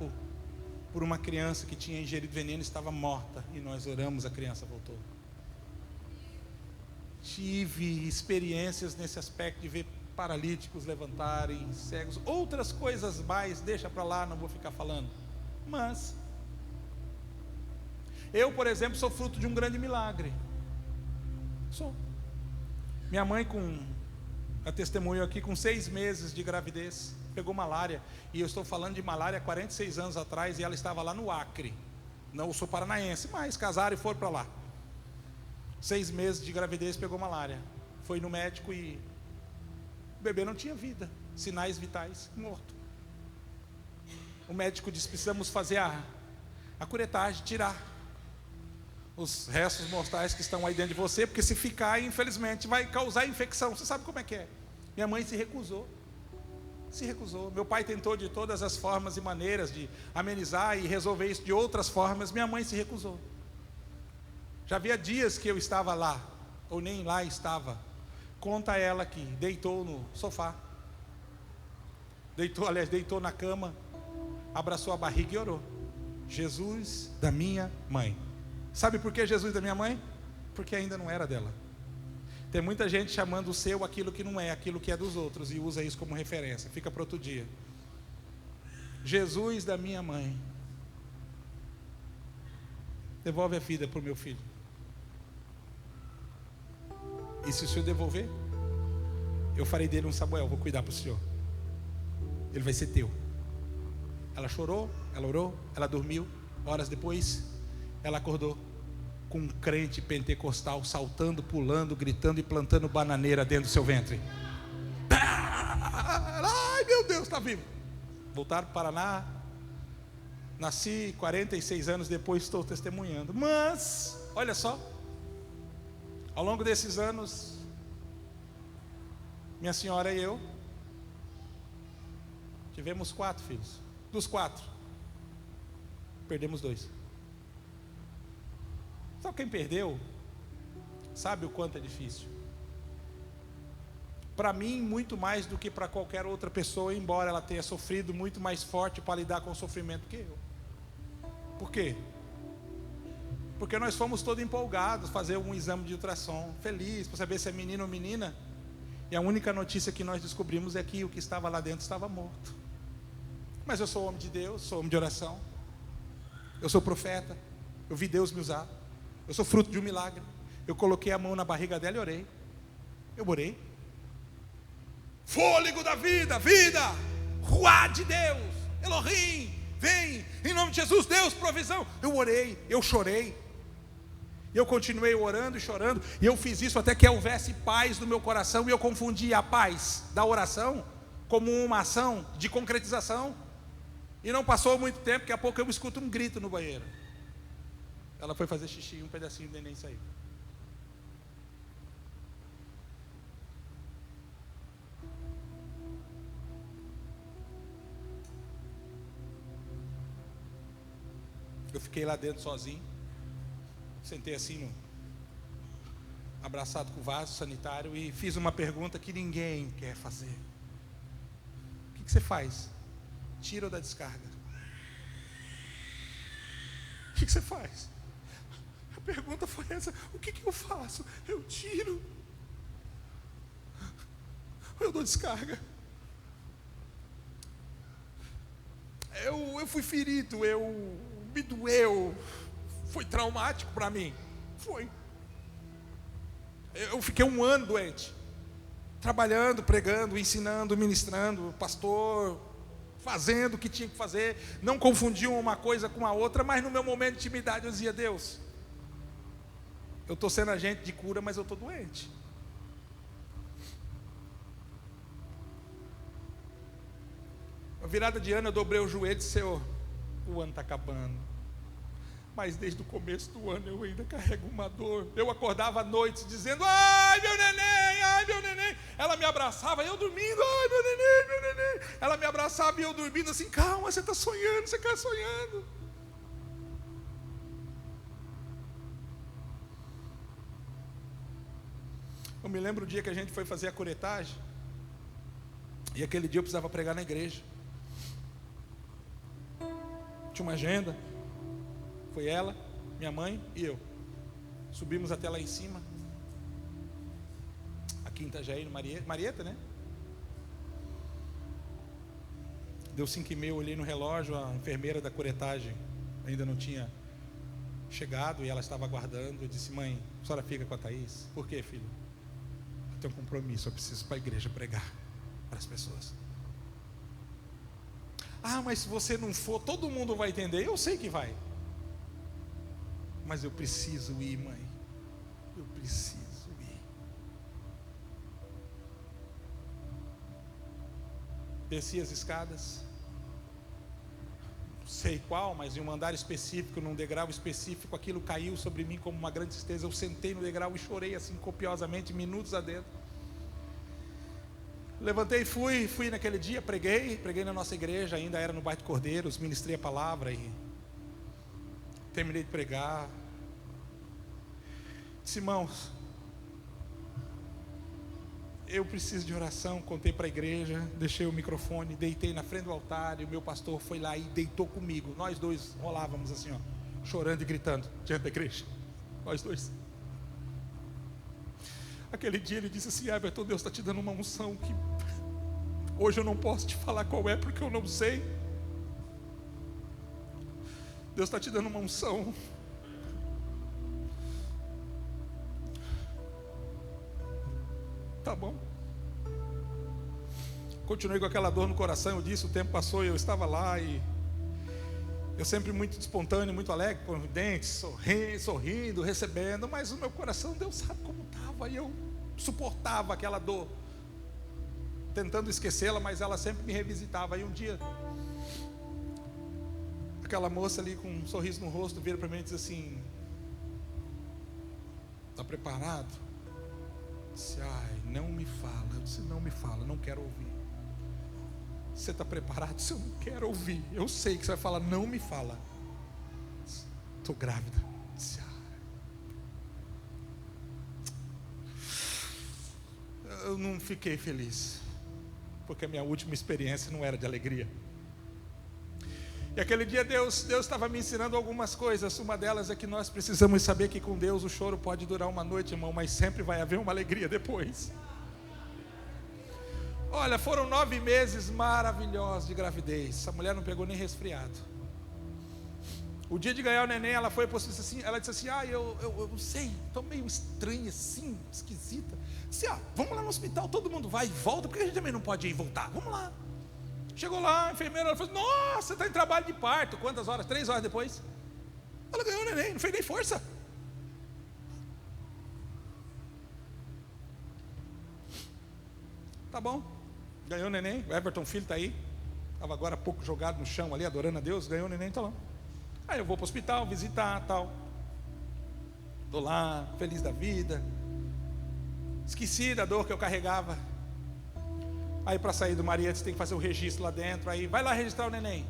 por uma criança que tinha ingerido veneno e estava morta, e nós oramos, a criança voltou. Tive experiências nesse aspecto de ver paralíticos levantarem, cegos, outras coisas mais, deixa para lá, não vou ficar falando. Mas eu, por exemplo, sou fruto de um grande milagre. Sou. Minha mãe, a testemunho aqui, com 6 meses de gravidez, pegou malária. E eu estou falando de malária há 46 anos atrás, e ela estava lá no Acre. Não, eu sou paranaense, mas casaram e foram para lá. 6 meses de gravidez, pegou malária. Foi no médico e o bebê não tinha vida, sinais vitais, morto. O médico disse: precisamos fazer a curetagem, tirar os restos mortais que estão aí dentro de você, porque se ficar, infelizmente, vai causar infecção. Você sabe como é que é. Minha mãe se recusou. Meu pai tentou de todas as formas e maneiras de amenizar e resolver isso de outras formas. Minha mãe se recusou. Já havia dias que eu estava lá, ou nem lá estava. Conta ela que deitou no sofá, deitou na cama, abraçou a barriga e orou: Jesus da minha mãe. Sabe por que Jesus da minha mãe? Porque ainda não era dela. Tem muita gente chamando o seu aquilo que não é, aquilo que é dos outros, e usa isso como referência. Fica para outro dia. Jesus da minha mãe, devolve a vida para o meu filho. E se o senhor devolver, eu farei dele um Samuel, vou cuidar para o senhor. Ele vai ser teu. Ela chorou, ela orou, ela dormiu. Horas depois, ela acordou com um crente pentecostal saltando, pulando, gritando e plantando bananeira dentro do seu ventre. Ai meu Deus, está vivo. Voltaram para o Paraná. Nasci 46 anos depois, estou testemunhando. Mas, olha só, ao longo desses anos, minha senhora e eu tivemos 4 filhos. Dos 4, perdemos 2. Só quem perdeu sabe o quanto é difícil. Para mim, muito mais do que para qualquer outra pessoa, embora ela tenha sofrido muito mais forte para lidar com o sofrimento que eu. Por quê? Porque nós fomos todos empolgados fazer um exame de ultrassom, feliz para saber se é menino ou menina. E a única notícia que nós descobrimos é que o que estava lá dentro estava morto. Mas eu sou homem de Deus, sou homem de oração. Eu sou profeta. Eu vi Deus me usar. Eu sou fruto de um milagre. Eu coloquei a mão na barriga dela e orei. Eu orei. Fôlego da vida, vida, Ruá de Deus, Elohim, vem, em nome de Jesus, Deus, provisão. Eu orei, eu chorei. E eu continuei orando e chorando. E eu fiz isso até que houvesse paz no meu coração. E eu confundi a paz da oração como uma ação de concretização. E não passou muito tempo, daqui a pouco eu escuto um grito no banheiro. Ela foi fazer xixi e um pedacinho do neném saiu. Eu fiquei lá dentro sozinho. Sentei assim, abraçado com o vaso sanitário, e fiz uma pergunta que ninguém quer fazer. O que você faz? Tira ou dá descarga? O que você faz? A pergunta foi essa: o que eu faço? Eu tiro ou eu dou descarga? Eu fui ferido, me doeu, foi traumático para mim. Foi. Eu fiquei 1 ano doente, trabalhando, pregando, ensinando, ministrando, pastor, fazendo o que tinha que fazer. Não confundiam uma coisa com a outra, mas no meu momento de intimidade eu dizia: Deus, eu estou sendo agente de cura, mas eu estou doente. A virada de ano eu dobrei o joelho e disse: Senhor, o ano está acabando, mas desde o começo do ano eu ainda carrego uma dor. Eu acordava à noite dizendo: ai meu neném, ai meu neném. Ela me abraçava e eu dormindo: ai meu neném, meu neném. Ela me abraçava e eu dormindo assim: calma, você está sonhando, você está sonhando. Eu me lembro o dia que a gente foi fazer a curetagem, e aquele dia eu precisava pregar na igreja. Tinha uma agenda. Foi ela, minha mãe e eu. Subimos até lá em cima, aqui em Itajaí, no Marieta, né? Deu 5h30, eu olhei no relógio, a enfermeira da curetagem ainda não tinha chegado e ela estava aguardando. Eu disse: mãe, a senhora fica com a Thaís? Por quê, filho? Eu tenho um compromisso, eu preciso ir para a igreja pregar para as pessoas. Ah, mas se você não for, todo mundo vai entender. Eu sei que vai, mas eu preciso ir, mãe. Eu preciso ir. Desci as escadas, não sei qual, mas em um andar específico, num degrau específico, aquilo caiu sobre mim como uma grande tristeza. Eu sentei no degrau e chorei assim copiosamente, minutos adentro. Levantei e fui naquele dia, preguei na nossa igreja, ainda era no bairro de Cordeiros, ministrei a palavra e terminei de pregar. Disse: irmãos, eu preciso de oração. Contei para a igreja, deixei o microfone, deitei na frente do altar, e o meu pastor foi lá e deitou comigo. Nós dois rolávamos assim, ó, chorando e gritando diante da igreja, nós dois. Aquele dia ele disse assim: Everton, Deus está te dando uma unção que hoje eu não posso te falar qual é, porque eu não sei. Deus está te dando uma unção. Tá bom. Continuei com aquela dor no coração. Eu disse, o tempo passou e eu estava lá, e eu sempre muito espontâneo, muito alegre, com os dentes, sorrindo, recebendo, mas o meu coração, Deus sabe como estava, e eu suportava aquela dor, tentando esquecê-la, mas ela sempre me revisitava. E um dia, aquela moça ali com um sorriso no rosto vira para mim e diz assim: está preparado? Eu disse: ai, não me fala. Eu disse: não me fala, não quero ouvir. Você está preparado? Eu disse: eu não quero ouvir. Eu sei que você vai falar, não me fala. Estou grávida. Eu disse: eu não fiquei feliz, porque a minha última experiência não era de alegria. E aquele dia Deus estava me ensinando algumas coisas. Uma delas é que nós precisamos saber que com Deus o choro pode durar uma noite, irmão, mas sempre vai haver uma alegria depois. Olha, foram 9 meses maravilhosos de gravidez. Essa mulher não pegou nem resfriado. O dia de ganhar o neném, ela foi assim, ela disse assim: eu não sei, estou meio estranha assim, esquisita. Disse: vamos lá no hospital, todo mundo vai e volta, porque a gente também não pode ir e voltar, vamos lá. Chegou lá, a enfermeira, ela falou: nossa, você está em trabalho de parto. Quantas horas? 3 horas depois ela ganhou o neném, não fez nem força. Tá bom, ganhou o neném. O Everton filho está aí, estava agora há pouco jogado no chão ali, adorando a Deus. Ganhou o neném, está lá. Aí eu vou para o hospital visitar, tal. Estou lá, feliz da vida. Esqueci da dor que eu carregava. Aí para sair do Maria, você tem que fazer o registro lá dentro. Aí vai lá registrar o neném.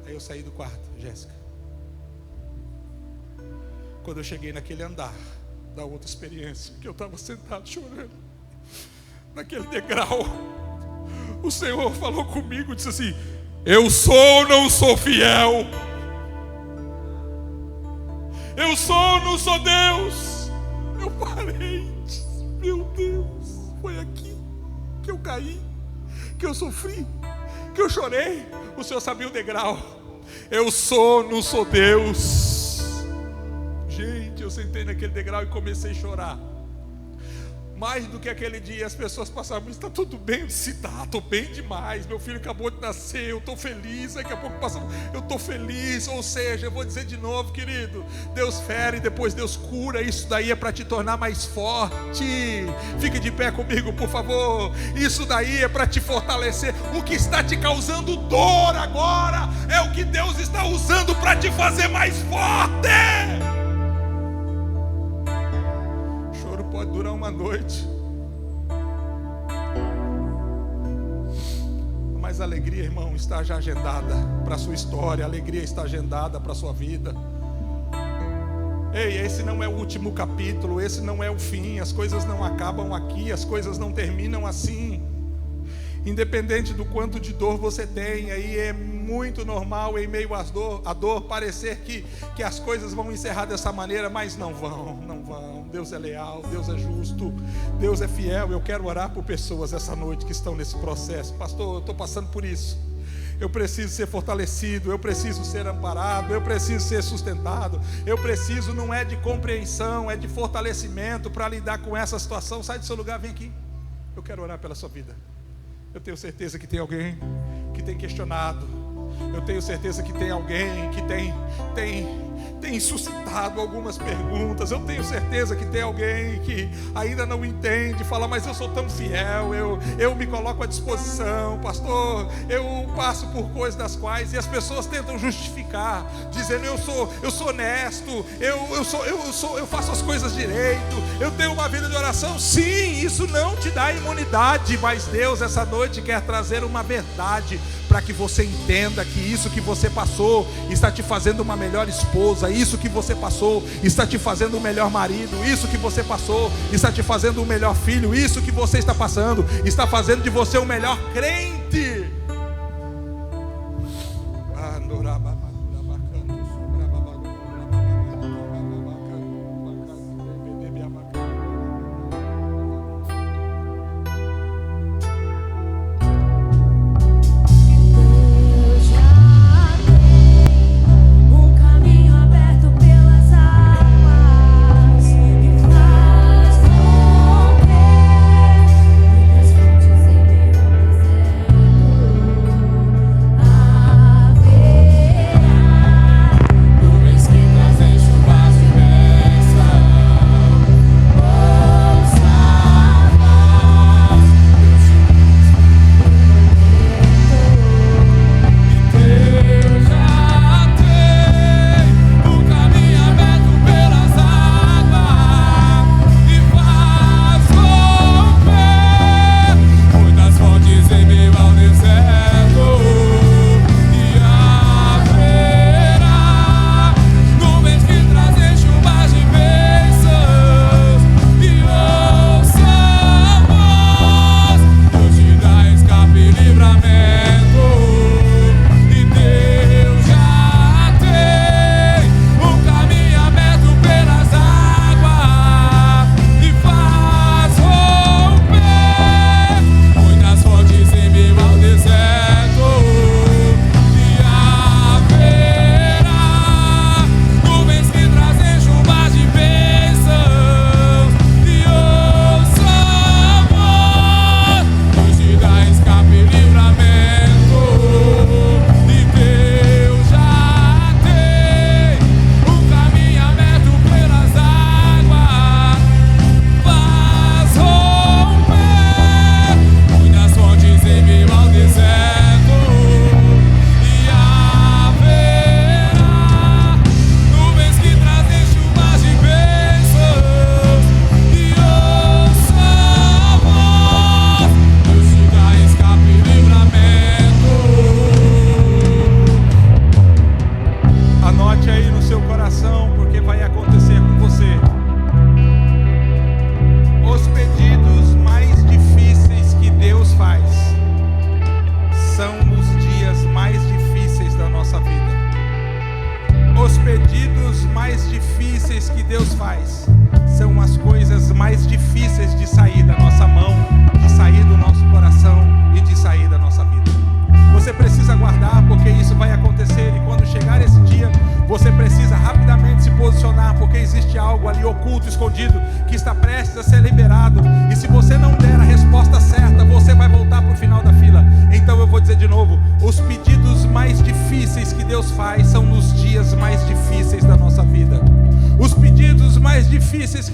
Aí eu saí do quarto, Jéssica. Quando eu cheguei naquele andar da outra experiência, que eu estava sentado chorando, naquele degrau, o Senhor falou comigo, disse assim: eu sou ou não sou fiel? Eu sou ou não sou Deus? Eu parei e disse: meu Deus, foi aqui que eu caí, que eu sofri, que eu chorei. O Senhor sabia o degrau. Eu sou, não sou Deus. Gente, eu sentei naquele degrau e comecei a chorar. Mais do que aquele dia, as pessoas passavam: está tudo bem? Eu disse: tá, estou bem demais, meu filho acabou de nascer, eu estou feliz. Daqui a pouco passava: eu estou feliz. Ou seja, eu vou dizer de novo, querido, Deus fere, depois Deus cura. Isso daí é para te tornar mais forte. Fique de pé comigo, por favor. Isso daí é para te fortalecer. O que está te causando dor agora é o que Deus está usando para te fazer mais forte. Pode durar uma noite, mas a alegria, irmão, está já agendada para a sua história. A alegria está agendada para a sua vida. Ei, esse não é o último capítulo, esse não é o fim. As coisas não acabam aqui, as coisas não terminam assim. Independente do quanto de dor você tem, aí é muito normal, em meio à dor parecer que as coisas vão encerrar dessa maneira, mas não vão. Deus é leal, Deus é justo, Deus é fiel. Eu quero orar por pessoas essa noite que estão nesse processo. Pastor, eu estou passando por isso. Eu preciso ser fortalecido, eu preciso ser amparado, eu preciso ser sustentado. Eu preciso, não é de compreensão, é de fortalecimento para lidar com essa situação. Sai do seu lugar, vem aqui. Eu quero orar pela sua vida. Eu tenho certeza que tem alguém que tem questionado. Eu tenho certeza que tem alguém que tem suscitado algumas perguntas. Eu tenho certeza que tem alguém que ainda não entende. Fala: mas eu sou tão fiel, eu me coloco à disposição. Pastor, eu passo por coisas das quais e as pessoas tentam justificar, dizendo: eu sou honesto, eu faço as coisas direito, eu tenho uma vida de oração. Sim, isso não te dá imunidade, mas Deus essa noite quer trazer uma verdade para para que você entenda que isso que você passou está te fazendo uma melhor esposa, isso que você passou está te fazendo um melhor marido, isso que você passou está te fazendo um melhor filho, isso que você está passando está fazendo de você um melhor crente.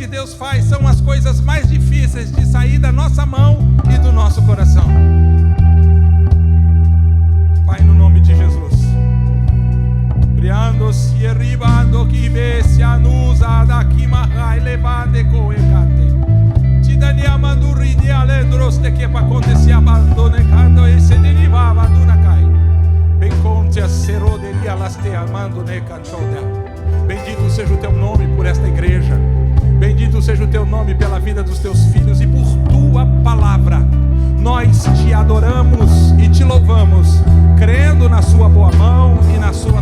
Que Deus faz são as coisas mais difíceis de sair da nossa mão e do nosso coração. Pai, no nome de Jesus, briando-se e arribando que vesse anusa daqui mahai levante coecate ti dania mandurri di alendros te que para acontecer abandone quando esse derivava do nacai bem conte a seroderia laste amando ne cantoda. Bendito seja o teu nome por esta igreja. Bendito seja o teu nome pela vida dos teus filhos e por tua palavra. Nós te adoramos e te louvamos, crendo na sua boa mão e na sua